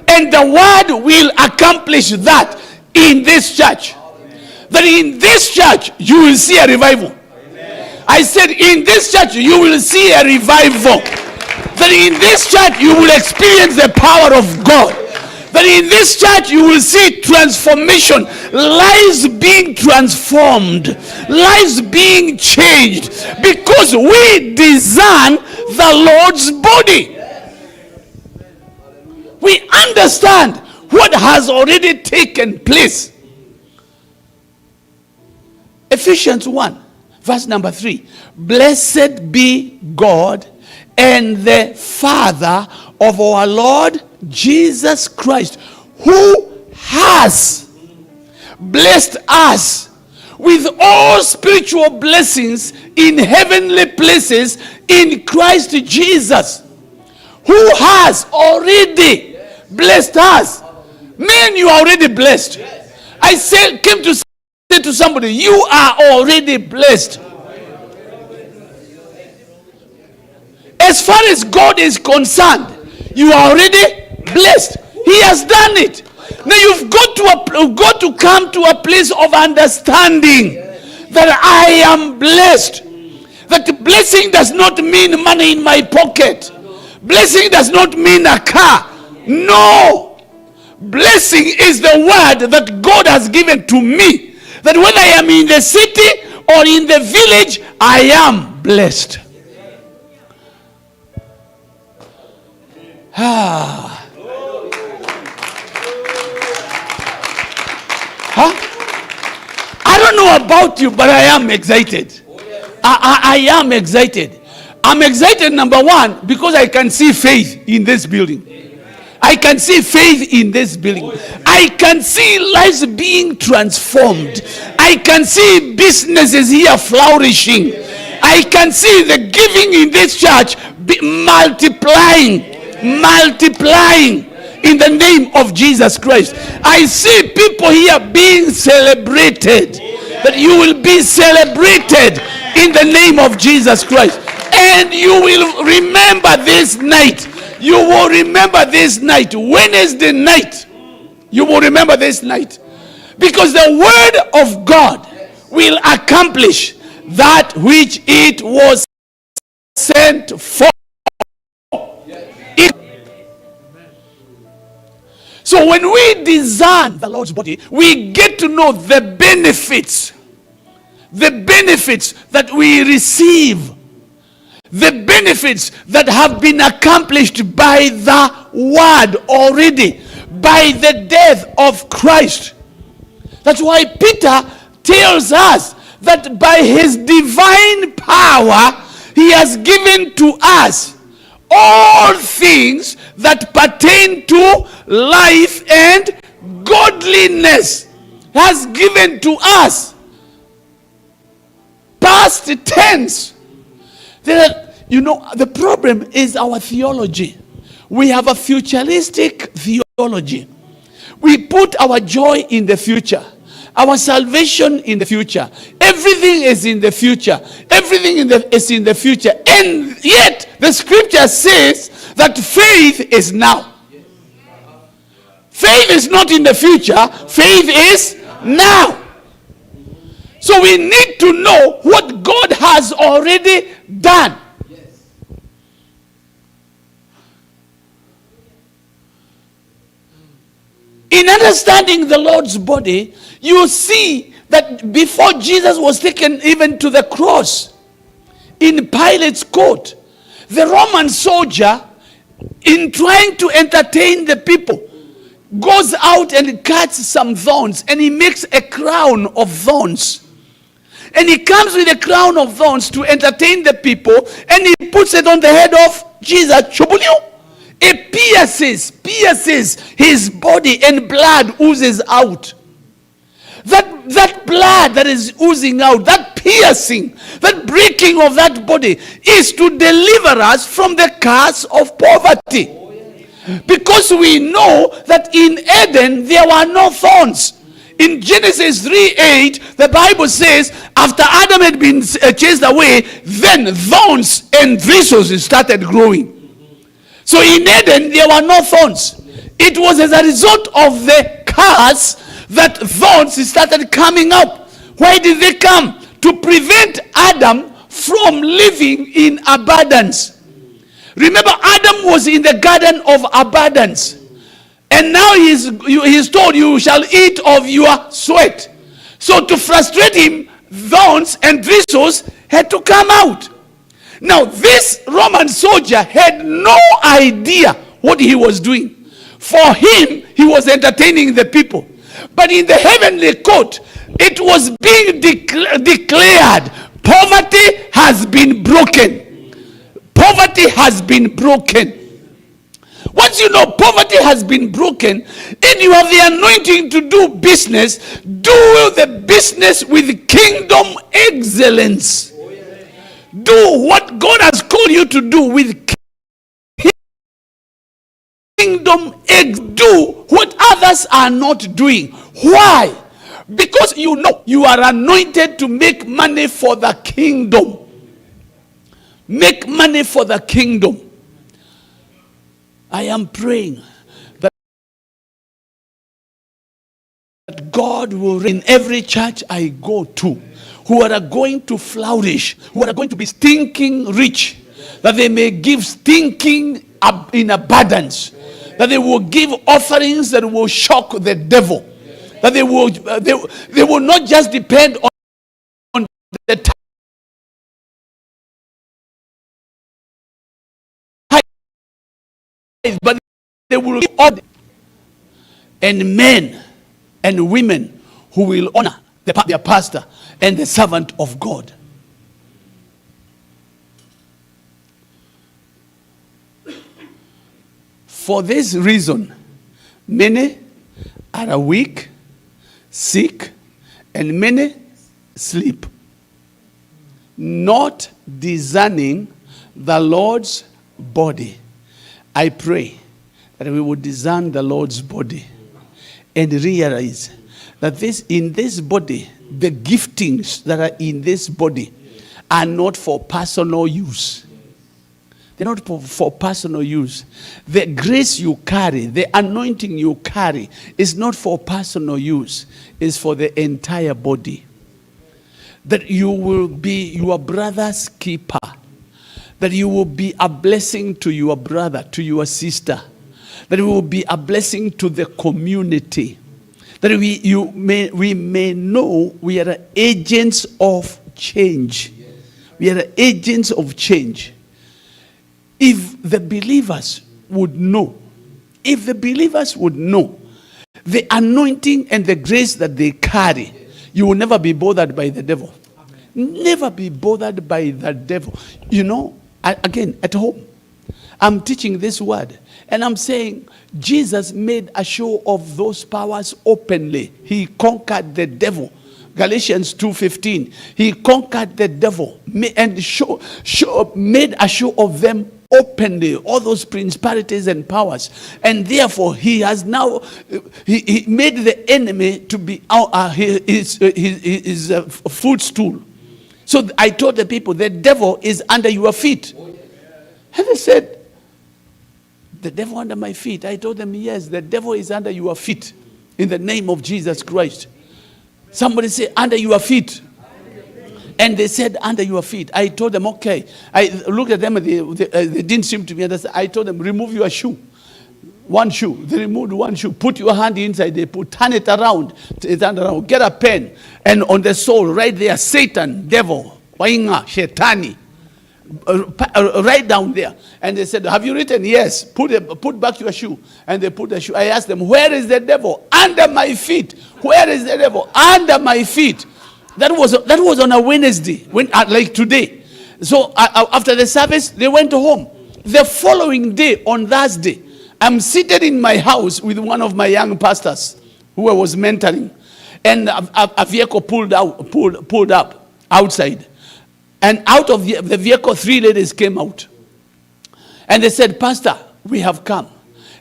And the word will accomplish that in this church. That in this church you will see a revival. I said in this church you will see a revival. That in this church you will experience the power of God. That in this church you will see transformation, lives being transformed, lives being changed, because we discern the Lord's body. We understand what has already taken place. Ephesians 1, verse number 3. Blessed be God and the Father of our Lord Jesus Christ, who has blessed us with all spiritual blessings in heavenly places in Christ Jesus. Who has already blessed us. Man, you are already blessed. I came to say to somebody, you are already blessed. As far as God is concerned, you are already blessed. He has done it. Now you've got to come to a place of understanding that I am blessed. That blessing does not mean money in my pocket. Blessing does not mean a car. No. Blessing is the word that God has given to me. That whether I am in the city or in the village, I am blessed. I don't know about you, but I am excited. I am excited. I'm excited, number one, because I can see faith in this building. I can see faith in this building. I can see lives being transformed. I can see businesses here flourishing. I can see the giving in this church multiplying in the name of Jesus Christ. I see people here being celebrated. That you will be celebrated in the name of Jesus Christ. And you will remember this night. You will remember this night. Wednesday night. You will remember this night. Because the word of God will accomplish that which it was sent for. So when we discern the Lord's body, we get to know the benefits that we receive, the benefits that have been accomplished by the word already, by the death of Christ. That's why Peter tells us that by his divine power, he has given to us all things that pertain to life and godliness. Has given to us. Past tense. The problem is our theology. We have a futuristic theology. We put our joy in the future. Our salvation in the future. Everything is in the future. Everything is in the future. And yet, the scripture says that faith is now. Faith is not in the future. Faith is now. So we need to know what God has already done. In understanding the Lord's body, you see that before Jesus was taken even to the cross, in Pilate's court, the Roman soldier, in trying to entertain the people, goes out and cuts some thorns, and he makes a crown of thorns. And he comes with a crown of thorns to entertain the people, and he puts it on the head of Jesus. It pierces his body, and blood oozes out. that blood that is oozing out, that piercing, that breaking of that body is to deliver us from the curse of poverty. Because we know that in Eden there were no thorns. In Genesis 3:8, the Bible says, after Adam had been chased away, then thorns and thistles started growing. So in Eden there were no thorns. It was as a result of the curse that thorns started coming up. Why did they come? To prevent Adam from living in abundance. Remember, Adam was in the garden of abundance. And now he's told, you shall eat of your sweat. So to frustrate him, thorns and thistles had to come out. Now this Roman soldier had no idea what he was doing. For him, he was entertaining the people. But in the heavenly court, it was being declared, poverty has been broken. Poverty has been broken. Once you know poverty has been broken, and you have the anointing to do business, do the business with kingdom excellence. Do what God has called you to do with kingdom. Do what others are not doing. Why? Because you know you are anointed to make money for the kingdom. Make money for the kingdom. I am praying that God will, in every church I go to, who are going to flourish, who are going to be stinking rich, that they may give stinking in abundance, that they will give offerings that will shock the devil, that they will not just depend on the time, but they will give order. And men and women who will honor their pastor and the servant of God. For this reason, many are weak, sick, and many sleep, not discerning the Lord's body. I pray that we will discern the Lord's body and realize that in this body, the giftings that are in this body are not for personal use. They're not for personal use. The grace you carry, the anointing you carry is not for personal use. It's for the entire body. That you will be your brother's keeper. That you will be a blessing to your brother, to your sister. That you will be a blessing to the community. That we may know we are agents of change. We are agents of change. If the believers would know, the anointing and the grace that they carry, you will never be bothered by the devil. Never be bothered by the devil. You know, again, at home, I'm teaching this word, and I'm saying Jesus made a show of those powers openly. He conquered the devil. Galatians 2:15. He conquered the devil and made a show of them openly, all those principalities and powers. And therefore, he has now, he made the enemy to be his footstool. So I told the people, the devil is under your feet. And they said, the devil under my feet? I told them, yes, the devil is under your feet. In the name of Jesus Christ. Somebody say, under your feet. And they said, under your feet. I told them, okay. I looked at them, and they didn't seem to be understand. I told them, remove your shoe. One shoe. They removed one shoe. Put your hand inside. They turn it around. Get a pen. And on the sole, right there, Satan, devil, wainga, shetani. Right down there. And they said, have you written? Yes. Put back your shoe. And they put the shoe. I asked them, where is the devil? Under my feet. Where is the devil? Under my feet. That was on a Wednesday, like today. So after the service, they went home. The following day, on Thursday, I'm seated in my house with one of my young pastors who I was mentoring. And a vehicle pulled up outside. And out of the vehicle, 3 ladies came out. And they said, Pastor, we have come.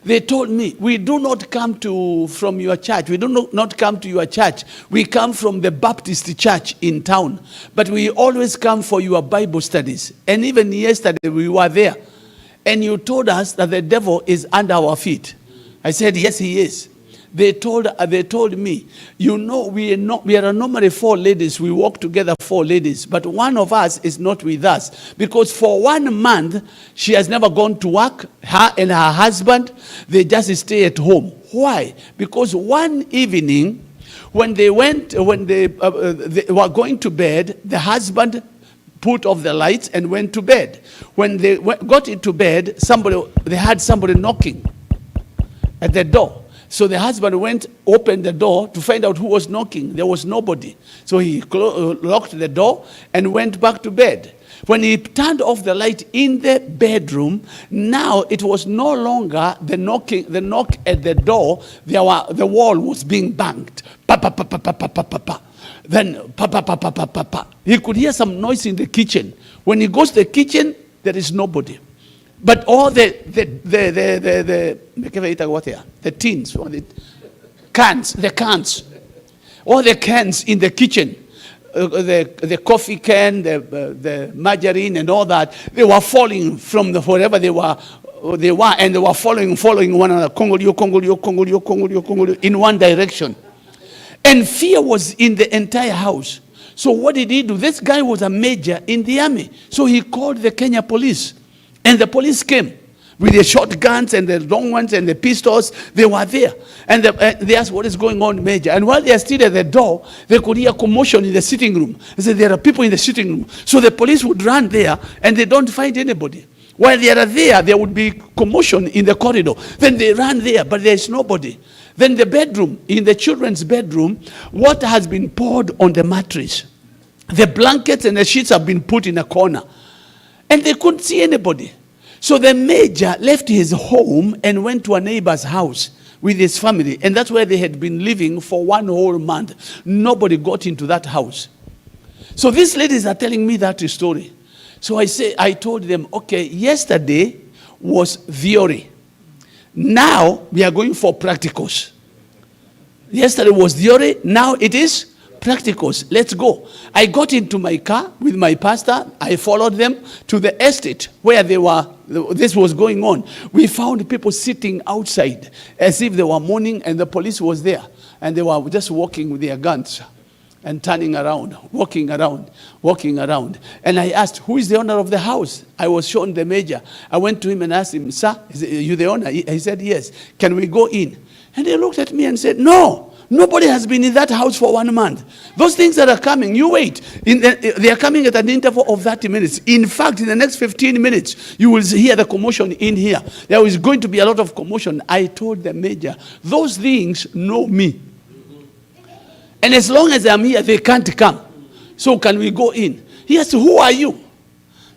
They told me, we do not come from your church. We do not come to your church. We come from the Baptist church in town. But we always come for your Bible studies. And even yesterday we were there. And you told us that the devil is under our feet. I said, yes, he is. They told me, you know, we are normally 4 ladies. We walk together 4 ladies. But one of us is not with us. Because for 1 month, she has never gone to work. Her and her husband, they just stay at home. Why? Because one evening, when they were going to bed, the husband put off the lights and went to bed. When they got into bed, they had somebody knocking at the door. So the husband opened the door to find out who was knocking. There was nobody. So he locked the door and went back to bed. When he turned off the light in the bedroom, now it was no longer the knock at the door. The wall was being banged. Pa, pa, pa, pa, pa, pa, pa, pa, pa. Then pa, pa, pa, pa, pa, pa, pa. He could hear some noise in the kitchen. When he goes to the kitchen, there is nobody. But all the tins, or the cans, all the cans in the kitchen, the coffee can, the margarine and all that, they were falling from wherever they were, and they were following one another, Congolio, in one direction. And fear was in the entire house. So what did he do? This guy was a major in the army. So he called the Kenya police. And the police came with the shotguns and the long ones and the pistols. They were there. And they asked, what is going on, Major? And while they are still at the door, they could hear commotion in the sitting room. They said, there are people in the sitting room. So the police would run there and they don't find anybody. While they are there would be commotion in the corridor. Then they ran there, but there is nobody. Then the bedroom, in the children's bedroom, water has been poured on the mattress. The blankets and the sheets have been put in a corner. And they couldn't see anybody. So the major left his home and went to a neighbor's house with his family. And that's where they had been living for 1 whole month. Nobody got into that house. So these ladies are telling me that story. So I told them, okay, yesterday was theory. Now we are going for practicals. Yesterday was theory, now it is practicals. Let's go. I got into my car with my pastor. I followed them to the estate where this was going on. We found people sitting outside as if they were mourning, and the police was there. And they were just walking with their guns and turning around, walking around. And I asked, who is the owner of the house? I was shown the major. I went to him and asked him, sir, are you the owner? He said, yes. Can we go in? And he looked at me and said, no. Nobody has been in that house for 1 month. Those things that are coming, you wait. They are coming at an interval of 30 minutes. In fact, in the next 15 minutes, you will hear the commotion in here. There is going to be a lot of commotion. I told the major, those things know me. And as long as I'm here, they can't come. So can we go in? He asked, who are you?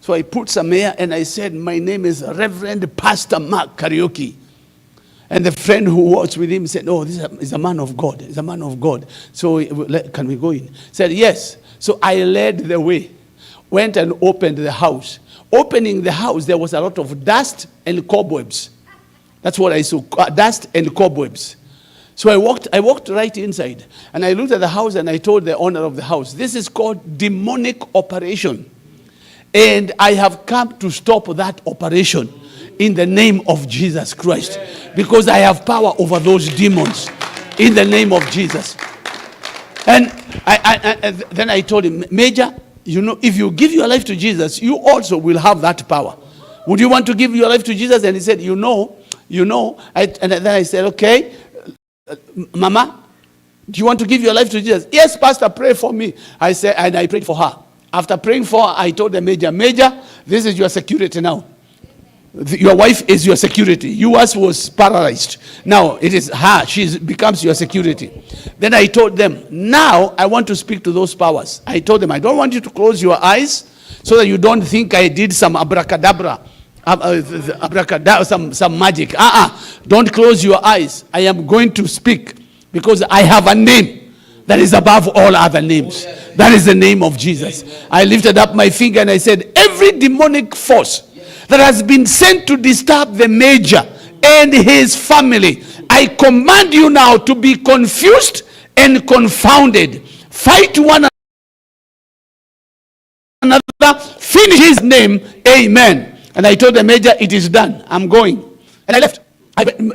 So I put some air and I said, my name is Reverend Pastor Mark Kariuki. And the friend who was with him said, oh, this is a man of God. He's a man of God. So can we go in? Said, yes. So I led the way. Went and opened the house. Opening the house, there was a lot of dust and cobwebs. That's what I saw, dust and cobwebs. So I walked right inside. And I looked at the house and I told the owner of the house, this is called demonic operation. And I have come to stop that operation in the name of Jesus Christ. Because I have power over those demons in the name of Jesus. And then I told him, Major, you know, if you give your life to Jesus, you also will have that power. Would you want to give your life to Jesus? And he said, you know. And then I said, okay, Mama, do you want to give your life to Jesus? Yes, Pastor, pray for me. I said, and I prayed for her. After praying for her, I told the Major, this is your security now. Your wife is your security. Yours was paralyzed. Now it is her. She becomes your security. Then I told them, now I want to speak to those powers. I told them, I don't want you to close your eyes so that you don't think I did some abracadabra. Some magic. Don't close your eyes. I am going to speak because I have a name. that is above all other names. That is the name of Jesus. I lifted up my finger and I said, every demonic force that has been sent to disturb the major and his family, I command you now to be confused and confounded. Fight one another, finish his name, amen. And I told the major, it is done, I'm going. And I left.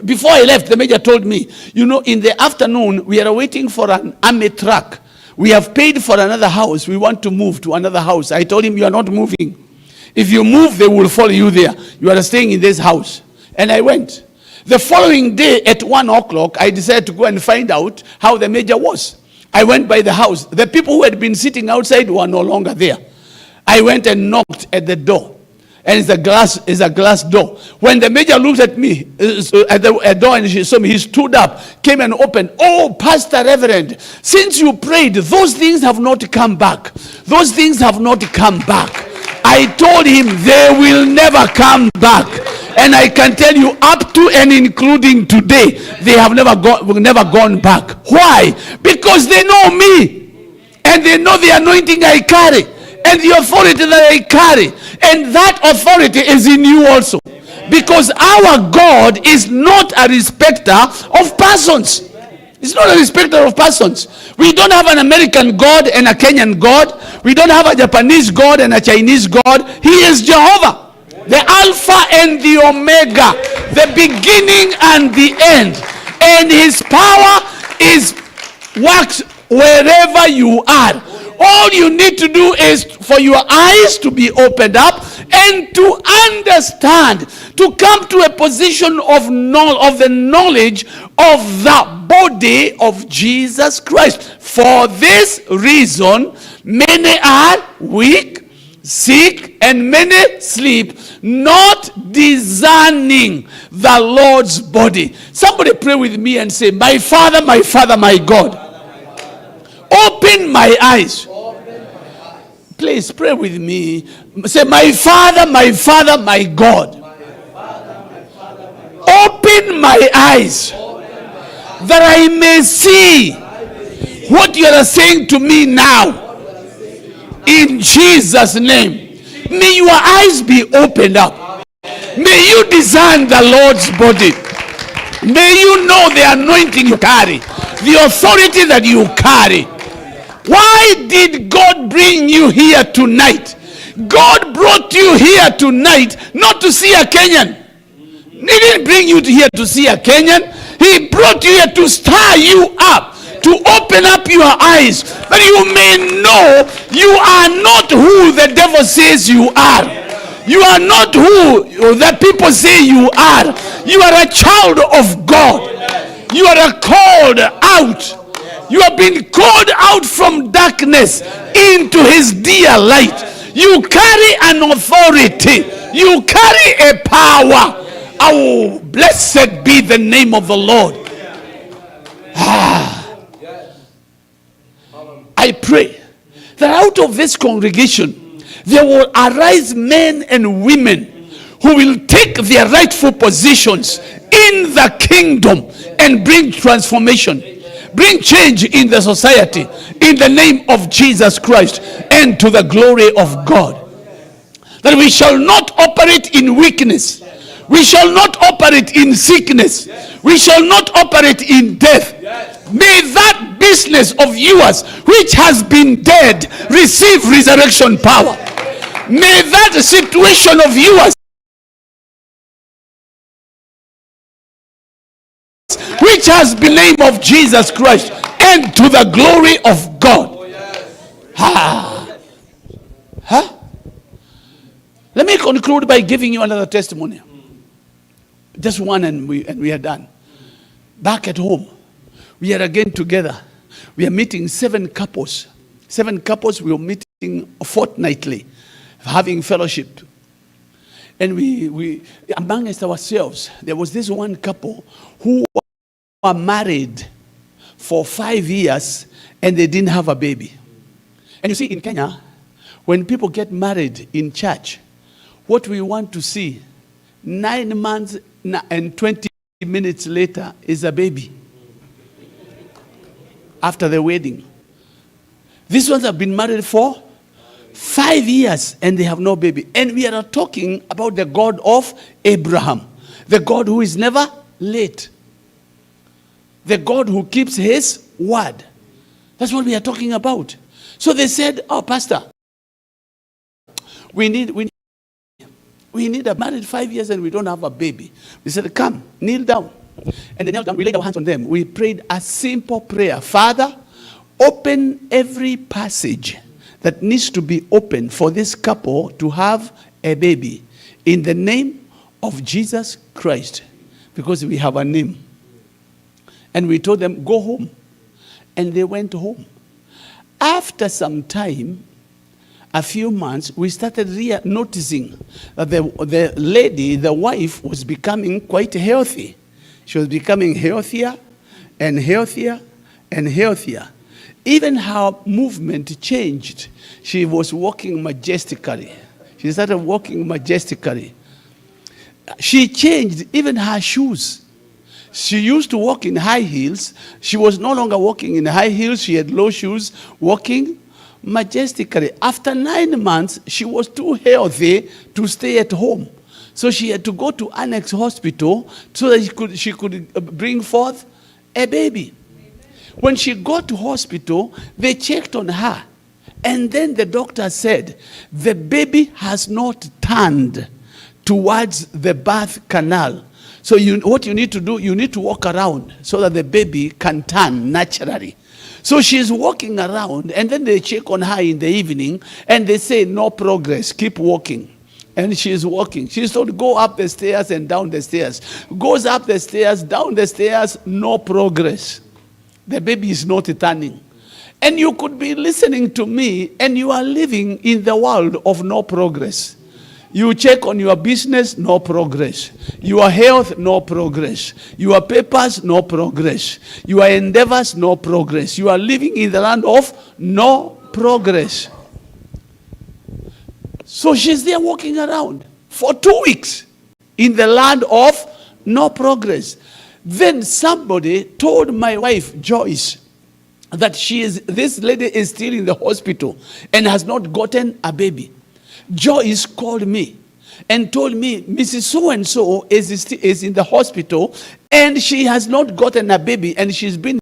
Before I left, the major told me, you know, in the afternoon, we are waiting for an army truck. We have paid for another house. We want to move to another house. I told him, you are not moving. If you move, they will follow you there. You are staying in this house. And I went. The following day at 1 o'clock, I decided to go and find out how the major was. I went by the house. The people who had been sitting outside were no longer there. I went and knocked at the door. And it's a glass door. When the major looked at me at the door and she saw me, he stood up, came and opened. Oh, Pastor Reverend, since you prayed, those things have not come back. Those things have not come back. I told him they will never come back. And I can tell you, up to and including today, they have never gone back. Why? Because they know me. And they know the anointing I carry. And the authority that I carry. And that authority is in you also. Because our God is not a respecter of persons. It's not a respecter of persons. We don't have an American God and a Kenyan God. We don't have a Japanese God and a Chinese God. He is Jehovah, the Alpha and the Omega, the beginning and the end. And his power works wherever you are. All you need to do is for your eyes to be opened up and to understand, to come to a position of the knowledge of the body of Jesus Christ. For this reason, many are weak, sick, and many sleep, not discerning the Lord's body. Somebody pray with me and say, my Father, my God, open my eyes. Please pray with me. Say, my Father, my God, open my eyes that I may see what you are saying to me now. In Jesus' name. May your eyes be opened up. May you discern the Lord's body. May you know the anointing you carry, the authority that you carry. Why did God bring you here tonight? God brought you here tonight not to see a Kenyan. He didn't bring you here to see a Kenyan. He brought you here to stir you up, to open up your eyes, that you may know you are not who the devil says you are. You are not who the people say you are. You are a child of God. You are called out. You have been called out from darkness into his dear light. You carry an authority. You carry a power. Oh, blessed be the name of the Lord. I pray that out of this congregation, there will arise men and women who will take their rightful positions in the kingdom and bring transformation. Bring change in the society in the name of Jesus Christ and to the glory of God. That we shall not operate in weakness. We shall not operate in sickness. We shall not operate in death. May that business of yours which has been dead receive resurrection power. May that situation of yours which has been the name of Jesus Christ and to the glory of God. Let me conclude by giving you another testimony. Just one and we are done. Back at home, we are again together. We are meeting 7 couples. 7 couples, we are meeting fortnightly, having fellowship. And we amongst ourselves, there was this one couple who were married for 5 years and they didn't have a baby. And you see, in Kenya, when people get married in church, what we want to see 9 months and 20 minutes later is a baby. after the wedding. These ones have been married for 5 years and they have no baby. And we are talking about the God of Abraham, the God who is never late, the God who keeps his word. That's what we are talking about. So they said, oh, Pastor, we need a married 5 years and we don't have a baby. We said, come, kneel down. And they knelt down, we laid our hands on them. We prayed a simple prayer. Father, open every passage that needs to be opened for this couple to have a baby in the name of Jesus Christ, because we have a name. And we told them, go home. And they went home. After some time, a few months, we started noticing that the lady, the wife, was becoming quite healthy. She was becoming healthier and healthier and healthier. Even her movement changed. She was walking majestically. She started walking majestically. She changed even her shoes. She used to walk in high heels. She was no longer walking in high heels. She had low shoes, walking majestically. After 9 months, she was too healthy to stay at home. So she had to go to Annex Hospital so that she could bring forth a baby. When she got to hospital, they checked on her. And then the doctor said, the baby has not turned towards the birth canal. So what you need to do, you need to walk around so that the baby can turn naturally. So she's walking around, and then they check on her in the evening, and they say, no progress, keep walking. And she's walking. She's told, go up the stairs and down the stairs. Goes up the stairs, down the stairs, no progress. The baby is not turning. And you could be listening to me, and you are living in the world of no progress. You check on your business, no progress. Your health, no progress. Your papers, no progress. Your endeavors, no progress. You are living in the land of no progress. So she's there walking around for 2 weeks in the land of no progress. Then somebody told my wife, Joyce, that this lady is still in the hospital and has not gotten a baby. Joyce called me and told me, Mrs. So-and-so is in the hospital and she has not gotten a baby, and she's been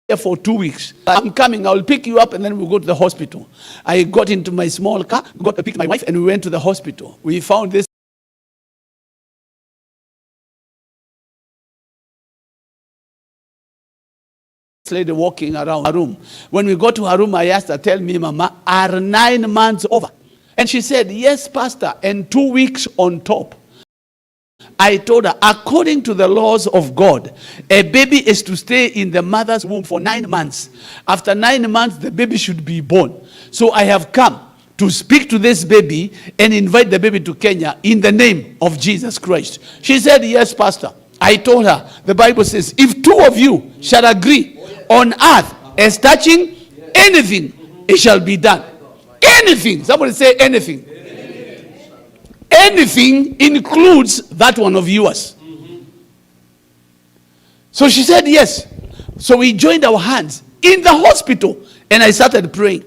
there for 2 weeks. I'm coming, I'll pick you up and then we'll go to the hospital. I got into my small car, got to pick my wife, and we went to the hospital. We found this lady walking around her room. When we got to her room, I asked her, tell me, Mama, are 9 months over? And she said, yes, Pastor, and 2 weeks on top. I told her, according to the laws of God, a baby is to stay in the mother's womb for 9 months. After 9 months, the baby should be born. So I have come to speak to this baby and invite the baby to Kenya in the name of Jesus Christ. She said, yes, Pastor. I told her, the Bible says, if 2 of you shall agree on earth as touching anything, it shall be done. Anything. Somebody say anything. Anything includes that one of yours. So she said yes. So we joined our hands in the hospital and I started praying.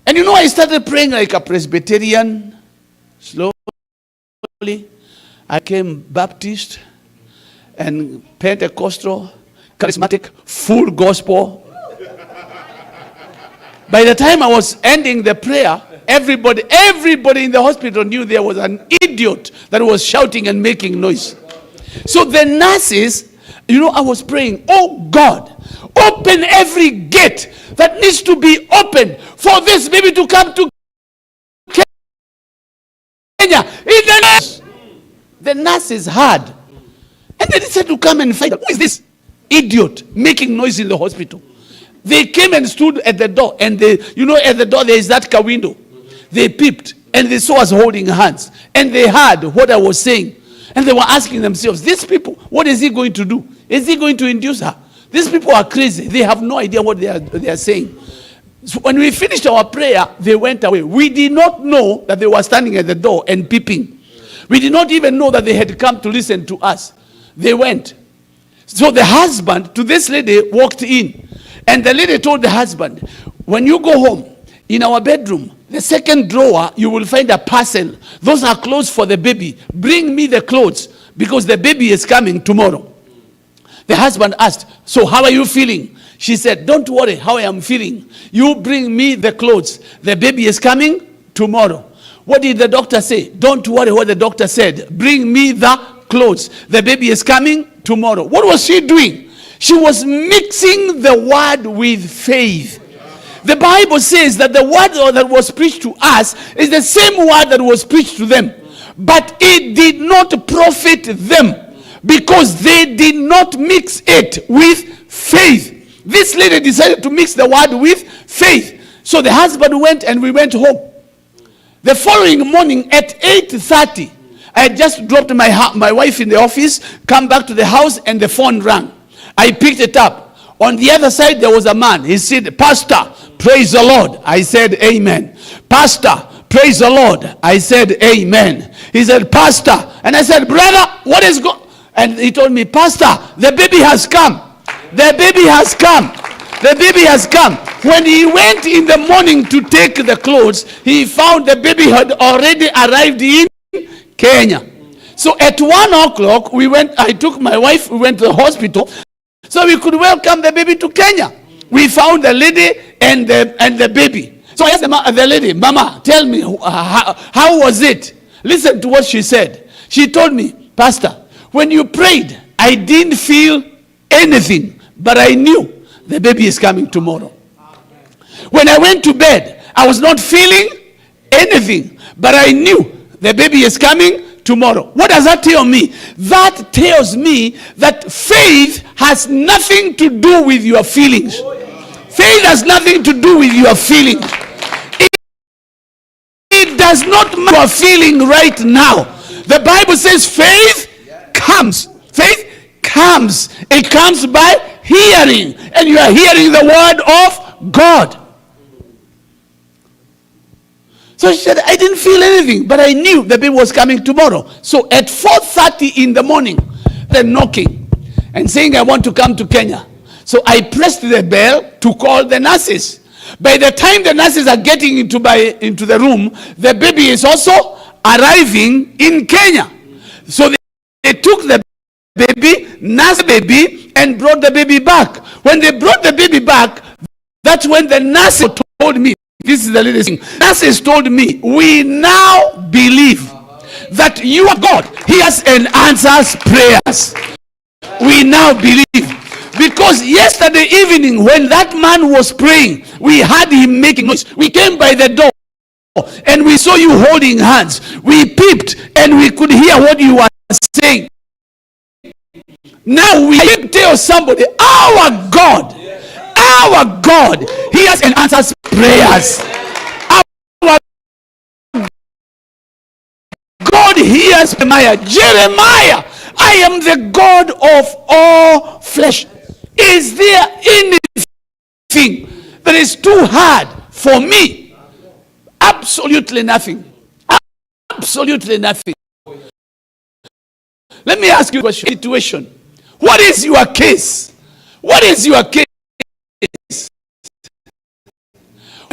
And you know, I started praying like a Presbyterian. Slowly I became Baptist and Pentecostal, charismatic, full gospel. By the time I was ending the prayer, everybody in the hospital knew there was an idiot that was shouting and making noise. So the nurses, you know, I was praying, oh God, open every gate that needs to be opened for this baby to come to Kenya. The nurses heard. And they decided to come and find out, who is this idiot making noise in the hospital? They came and stood at the door, and you know, at the door there is that car window. They peeped and they saw us holding hands, and they heard what I was saying, and they were asking themselves, these people, what is he going to do? Is he going to induce her? These people are crazy. They have no idea what they are saying. So when we finished our prayer, they went away. We did not know that they were standing at the door and peeping. We did not even know that they had come to listen to us. They went. So the husband to this lady walked in. And the lady told the husband, when you go home, in our bedroom, the second drawer, you will find a parcel. Those are clothes for the baby. Bring me the clothes because the baby is coming tomorrow. The husband asked, so how are you feeling? She said, don't worry how I am feeling. You bring me the clothes. The baby is coming tomorrow. What did the doctor say? Don't worry what the doctor said. Bring me the clothes. The baby is coming tomorrow. What was she doing? She was mixing the word with faith. The Bible says that the word that was preached to us is the same word that was preached to them. But it did not profit them because they did not mix it with faith. This lady decided to mix the word with faith. So the husband went and we went home. The following morning at 8:30, I had just dropped my wife in the office, come back to the house, and the phone rang. I picked it up. On the other side, there was a man. He said, Pastor, praise the Lord. I said, Amen. Pastor, praise the Lord. I said, Amen. He said, Pastor. And I said, brother, what is going on? And he told me, Pastor, the baby has come. The baby has come. The baby has come. When he went in the morning to take the clothes, he found the baby had already arrived in Kenya. So at 1 o'clock, I took my wife, we went to the hospital, so we could welcome the baby to Kenya. We found the lady and the baby. So I asked the lady, Mama, tell me, how was it? Listen to what she said. She told me, Pastor, when you prayed, I didn't feel anything, but I knew the baby is coming tomorrow. When I went to bed, I was not feeling anything, but I knew the baby is coming tomorrow. What does that tell me? That tells me that faith has nothing to do with your feelings. Faith has nothing to do with your feelings. It does not matter your feeling right now. The Bible says faith comes. Faith comes. It comes by hearing. And you are hearing the word of God. So she said, I didn't feel anything, but I knew the baby was coming tomorrow. So at 4:30 in the morning, they're knocking and saying, I want to come to Kenya. So I pressed the bell to call the nurses. By the time the nurses are getting into the room, the baby is also arriving in Kenya. So they took the baby, nursed the baby, and brought the baby back. When they brought the baby back, that's when the nurses told me, this is the latest thing. Nurses told me, we now believe that you are God. He has and answers prayers. We now believe. Because yesterday evening when that man was praying, we heard him making noise. We came by the door and we saw you holding hands. We peeped and we could hear what you were saying. Now we can tell somebody, our God, hears and answers prayers. Our God hears Jeremiah, I am the God of all flesh. Is there anything that is too hard for me? Absolutely nothing. Absolutely nothing. Let me ask you a question. Situation. What is your case? What is your case?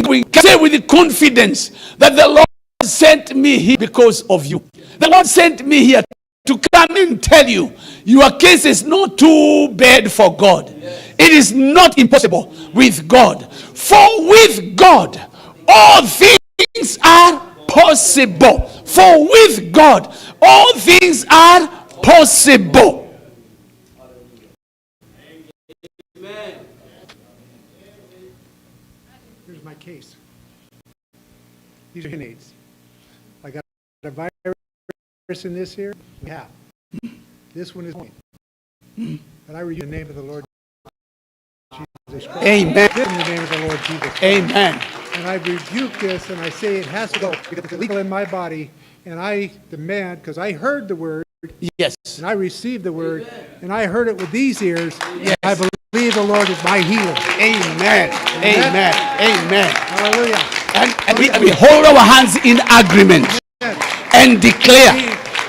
We can say with confidence that the Lord sent me here because of you. The Lord sent me here to come and tell you your case is not too bad for God. It is not impossible with God. For with God, all things are possible. For with God, all things are possible. Amen. Here's my case. These are grenades. I got a virus in this here. We have. This one is mine. And I read in the name of the Lord Jesus Christ. Amen. In the name of the Lord Jesus Christ. Amen. And I rebuke this and I say it has to go because it's illegal in my body. And I demand, because I heard the word. Yes. And I received the word. And I heard it with these ears. Yes. I believe the Lord is my healer. Amen. Amen. Amen. Hallelujah. And we hold our hands in agreement and declare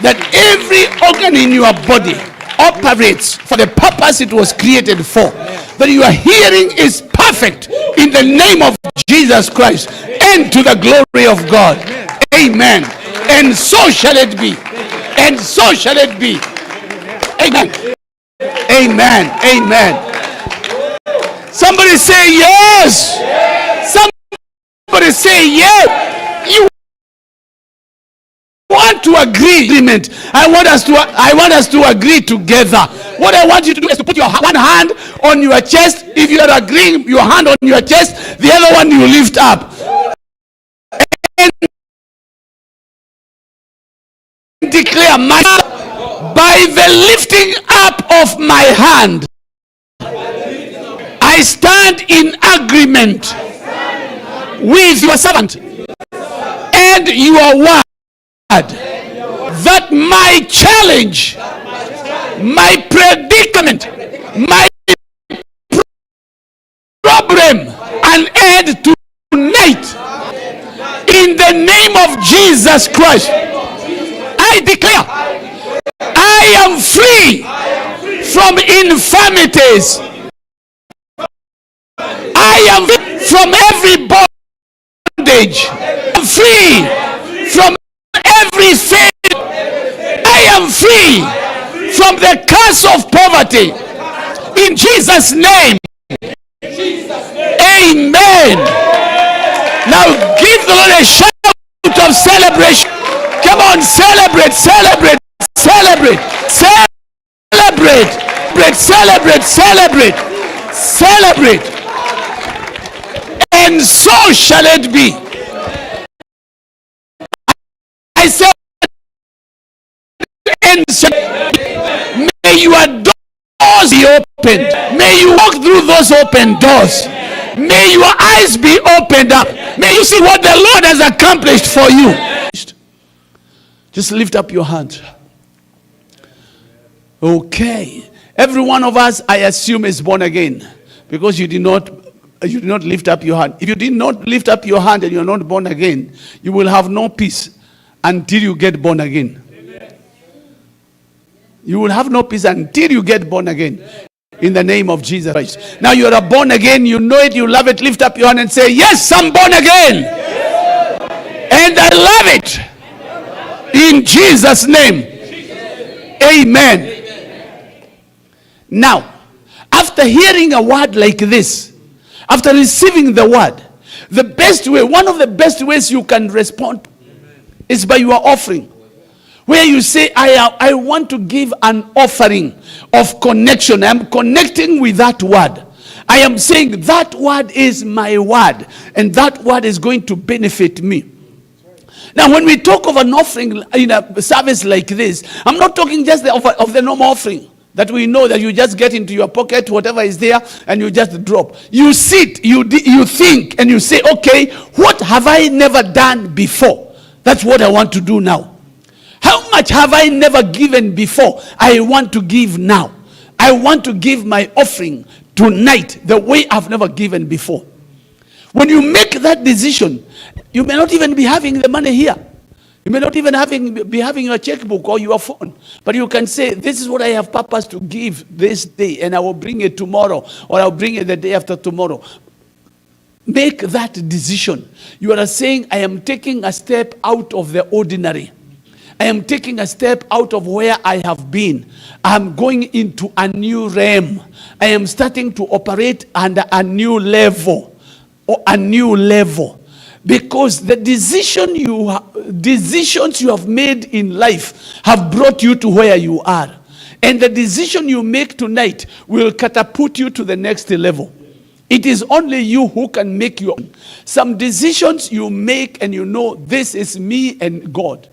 that every organ in your body operates for the purpose it was created for. That your hearing is perfect in the name of Jesus Christ and to the glory of God. Amen. And so shall it be. And so shall it be. Amen. Amen. Amen. Somebody say yes. Somebody say yes. You want to agree. I want us to agree together. What I want you to do is to put your one hand on your chest. If you are agreeing, your hand on your chest, the other one you lift up. And declare, by the lifting up of my hand, I stand in agreement with your servant and your word that my challenge, my predicament, my problem, and end tonight in the name of Jesus Christ. I declare I am free from infirmities. I am free from every bondage. I am free from every sin. I am free from the curse of poverty. In Jesus' name. Amen. Now give the Lord a shout of celebration. Come on, celebrate, celebrate, celebrate, celebrate, celebrate, celebrate, celebrate. And so shall it be. I said, and may your doors be opened. May you walk through those open doors. May your eyes be opened up. May you see what the Lord has accomplished for you. Just lift up your hand. Okay. Every one of us, I assume, is born again. Because you did not lift up your hand. If you did not lift up your hand and you're not born again, you will have no peace until you get born again. You will have no peace until you get born again. In the name of Jesus Christ. Now you are born again. You know it. You love it. Lift up your hand and say, yes, I'm born again. And I love it. In Jesus' name. Amen. Now, after hearing a word like this, after receiving the word, the best way, one of the best ways you can respond is by your offering. Where you say, I want to give an offering of connection. I'm connecting with that word. I am saying that word is my word. And that word is going to benefit me. Now, when we talk of an offering in a service like this, I'm not talking just of the normal offering. That we know that you just get into your pocket, whatever is there, and you just drop. You sit, you think, and you say, okay, what have I never done before? That's what I want to do now. How much have I never given before? I want to give now. I want to give my offering tonight the way I've never given before. When you make that decision, you may not even be having the money here. You may not even be having your checkbook or your phone. But you can say, this is what I have purpose to give this day, and I will bring it tomorrow, or I'll bring it the day after tomorrow. Make that decision. You are saying, I am taking a step out of the ordinary. I am taking a step out of where I have been. I am going into a new realm. I am starting to operate under a new level. Or a new level. Because the decisions you have made in life have brought you to where you are. And the decision you make tonight will catapult you to the next level. It is only you who can make your own. Some decisions you make and you know, this is me and God.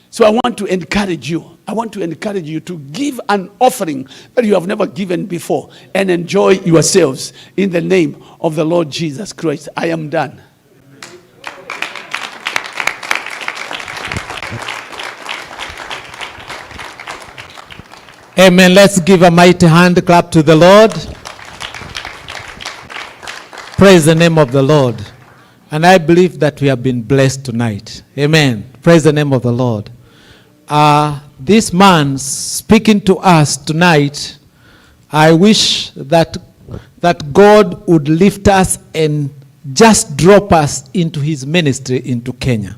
So I want to encourage you. I want to encourage you to give an offering that you have never given before and enjoy yourselves in the name of the Lord Jesus Christ. I am done. Amen. Let's give a mighty hand clap to the Lord. Praise the name of the Lord. And I believe that we have been blessed tonight. Amen. Praise the name of the Lord. this man speaking to us tonight, I wish that God would lift us and just drop us into his ministry into Kenya.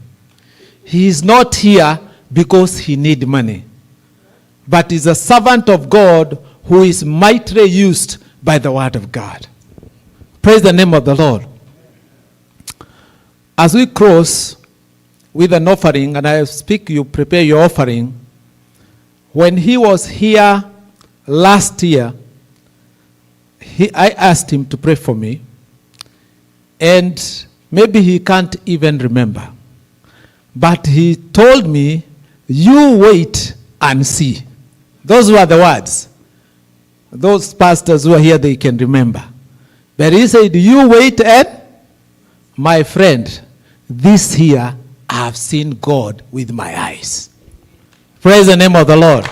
He is not here because he needs money, but is a servant of God who is mightily used by the word of God. Praise the name of the Lord. As we close with an offering, and I speak, you prepare your offering. When he was here last year, I asked him to pray for me, and maybe he can't even remember. But he told me, you wait and see. Those were the words. Those pastors who are here, they can remember. But he said, you wait and, my friend, this year I have seen God with my eyes. Praise the name of the Lord.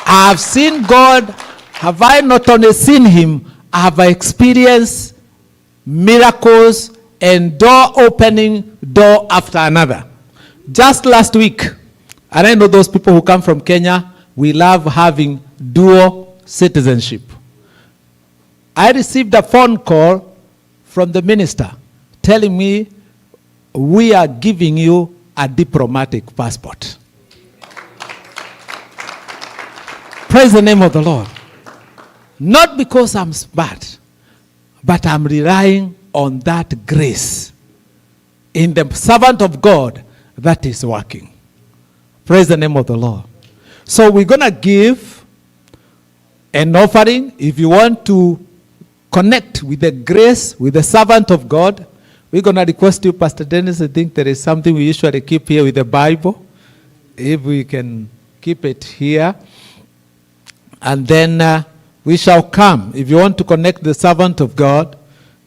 I have seen God. Have I not only seen him, I have experienced miracles and door opening, door after another. Just last week, and I know those people who come from Kenya, we love having dual citizenship. I received a phone call from the minister telling me, we are giving you a diplomatic passport. Praise the name of the Lord. Not because I'm smart, but I'm relying on that grace in the servant of God that is working. Praise the name of the Lord. So we're going to give an offering. If you want to connect with the grace, with the servant of God, we're going to request you, Pastor Dennis, I think there is something we usually keep here with the Bible. If we can keep it here. And then we shall come. If you want to connect the servant of God,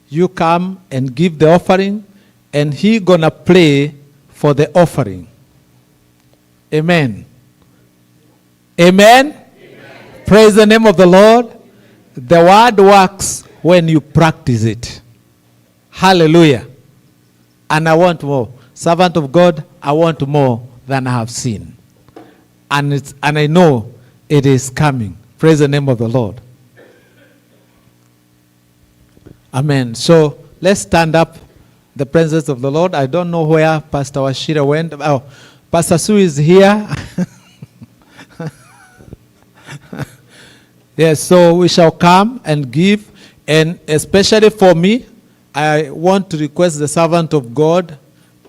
you come and give the offering, and he going to pray for the offering. Amen. Amen. Amen. Praise the name of the Lord. The word works when you practice it. Hallelujah. And I want more. Servant of God, I want more than I have seen. And I know it is coming. Praise the name of the Lord. Amen. So let's stand up the presence of the Lord. I don't know where Pastor Washira went. Oh, Pastor Sue is here. Yes, so we shall come and give. And especially for me, I want to request the servant of God.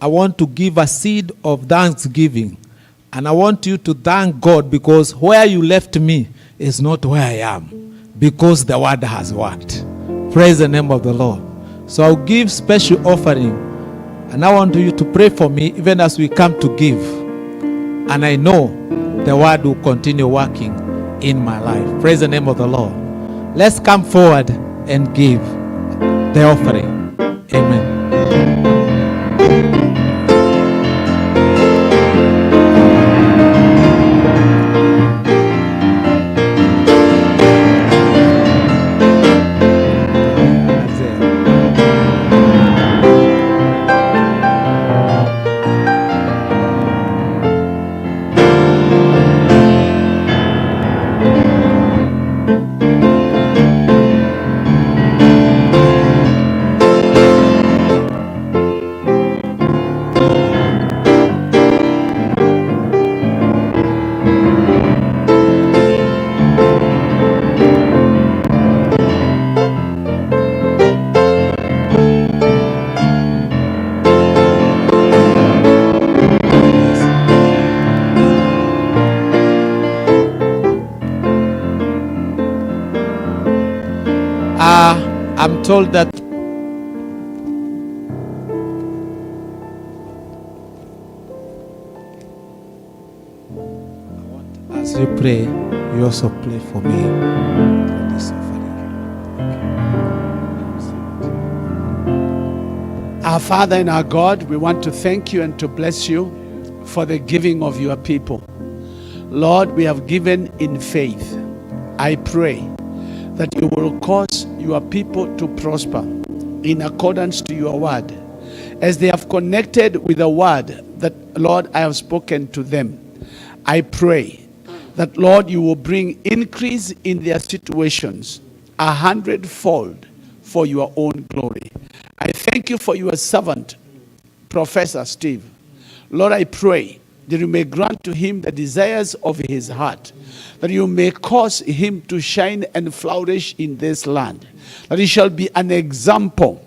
I want to give a seed of thanksgiving. And I want you to thank God, because where you left me is not where I am, because the word has worked. Praise the name of the Lord. So I'll give special offering, and I want you to pray for me even as we come to give. And I know the word will continue working in my life. Praise the name of the Lord. Let's come forward and give the offering. Amen. I'm told that as you pray, you also pray for me for this offering. Our Father and our God, we want to thank you and to bless you for the giving of your people. Lord, we have given in faith. I pray that you will cause your people to prosper in accordance to your word, as they have connected with the word that, Lord, I have spoken to them. I pray that, Lord, you will bring increase in their situations 100-fold for your own glory. I thank you for your servant, Professor Steve. Lord, I pray that you may grant to him the desires of his heart, that you may cause him to shine and flourish in this land, that he shall be an example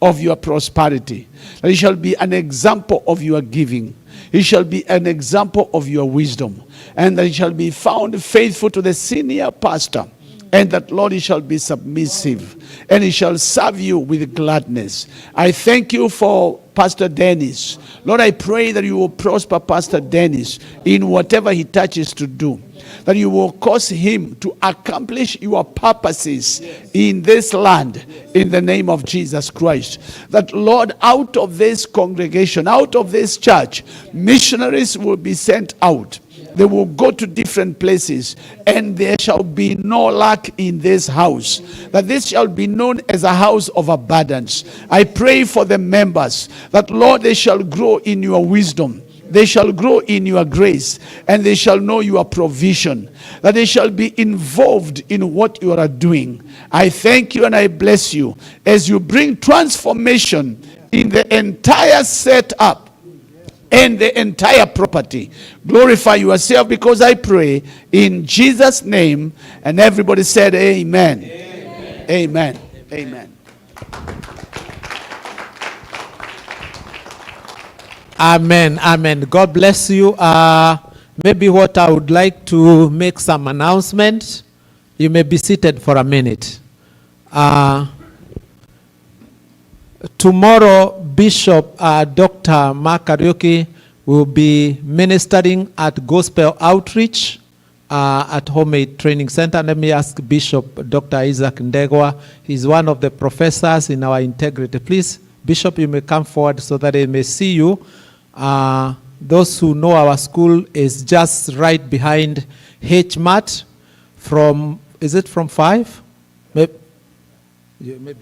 of your prosperity, that he shall be an example of your giving, he shall be an example of your wisdom, and that he shall be found faithful to the senior pastor, and that, Lord, he shall be submissive, and he shall serve you with gladness. I thank you for Pastor Dennis. Lord, I pray that you will prosper Pastor Dennis in whatever he touches to do, that you will cause him to accomplish your purposes in this land, in the name of Jesus Christ. That, Lord, out of this congregation, out of this church, missionaries will be sent out. They will go to different places, and there shall be no lack in this house. That this shall be known as a house of abundance. I pray for the members that, Lord, they shall grow in your wisdom. They shall grow in your grace, and they shall know your provision. That they shall be involved in what you are doing. I thank you and I bless you as you bring transformation in the entire setup and the entire property. Glorify yourself, because I pray in Jesus' name. And everybody said amen. Amen. Amen. Amen. Amen. Amen. God bless you. Maybe what I would like to make some announcement. You may be seated for a minute. Tomorrow, Bishop Dr. Mark Kariuki will be ministering at Gospel Outreach at Homemade Training Center. Let me ask Bishop Dr. Isaac Ndegwa. He's one of the professors in our integrity. Please, Bishop, you may come forward so that they may see you. Those who know our school is just right behind HMAT from, is it from 5? Maybe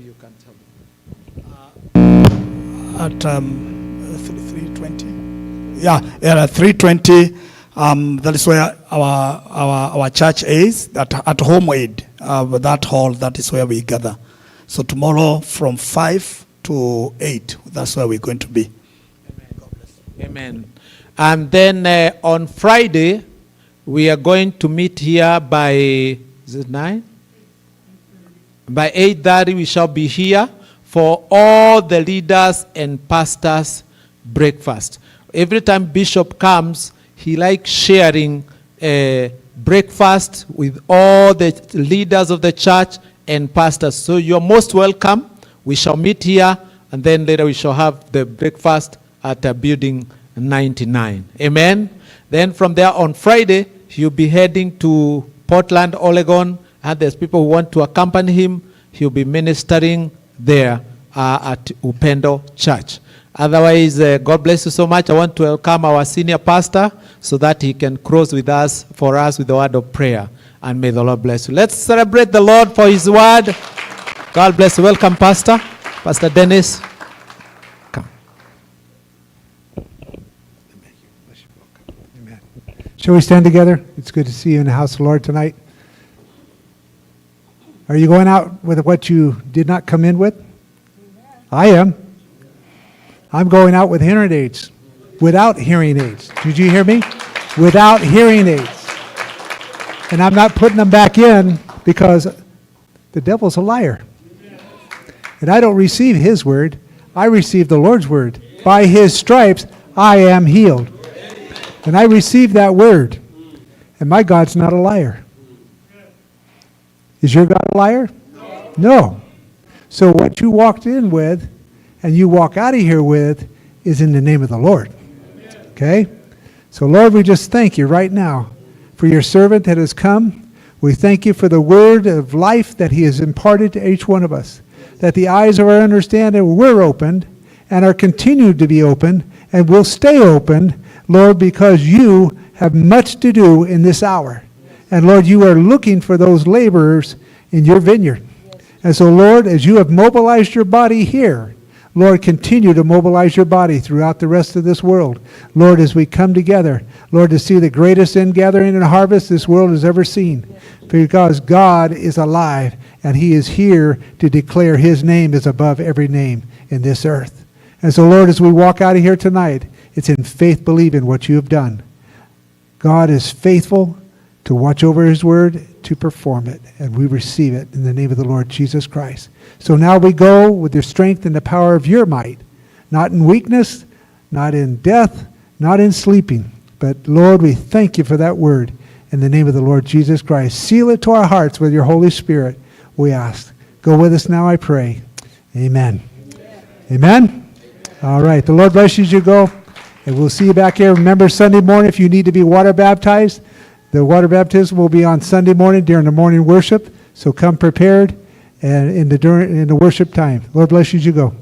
you can tell me. At 320. Yeah, at 320. That is where our church is. At Home Aid, that hall. That is where we gather. So tomorrow from 5 to 8. That's where we're going to be. Amen. God bless you. Amen. And then on Friday, we are going to meet here by, is it 9? By 8:30 we shall be here for all the leaders and pastors' breakfast. Every time Bishop comes, he likes sharing breakfast with all the leaders of the church and pastors. So you're most welcome. We shall meet here, and then later we shall have the breakfast at building 99. Amen. Then from there on Friday, he'll be heading to Portland, Oregon, and there's people who want to accompany him. He'll be ministering there at Upendo Church. Otherwise, God bless you so much. I want to welcome our senior pastor so that he can close with us, for us, with the word of prayer. And may the Lord bless you. Let's celebrate the Lord for his word. God bless you. Welcome, Pastor. Pastor Dennis. Come. Amen. Shall we stand together? It's good to see you in the house of the Lord tonight. Are you going out with what you did not come in with? I am. I'm going out with hearing aids. Without hearing aids. Did you hear me? Without hearing aids. And I'm not putting them back in because the devil's a liar. And I don't receive his word. I receive the Lord's word. By his stripes, I am healed. And I receive that word. And my God's not a liar. Is your God a liar? No. So what you walked in with and you walk out of here with is in the name of the Lord. Okay? So Lord, we just thank you right now for your servant that has come. We thank you for the word of life that he has imparted to each one of us. That the eyes of our understanding were opened and are continued to be opened and will stay open, Lord, because you have much to do in this hour. And Lord, you are looking for those laborers in your vineyard. And so, Lord, as you have mobilized your body here, Lord, continue to mobilize your body throughout the rest of this world. Lord, as we come together, Lord, to see the greatest ingathering and harvest this world has ever seen. Because God is alive, and he is here to declare his name is above every name in this earth. And so, Lord, as we walk out of here tonight, it's in faith believing what you have done. God is faithful to watch over his word, to perform it, and we receive it in the name of the Lord Jesus Christ. So now we go with the strength and the power of your might, not in weakness, not in death, not in sleeping. But Lord, we thank you for that word in the name of the Lord Jesus Christ. Seal it to our hearts with your Holy Spirit, we ask. Go with us now, I pray. Amen. Amen? All right. The Lord bless you as you go. And we'll see you back here. Remember, Sunday morning, if you need to be water baptized, the water baptism will be on Sunday morning during the morning worship. So come prepared and in the worship time. Lord bless you as you go.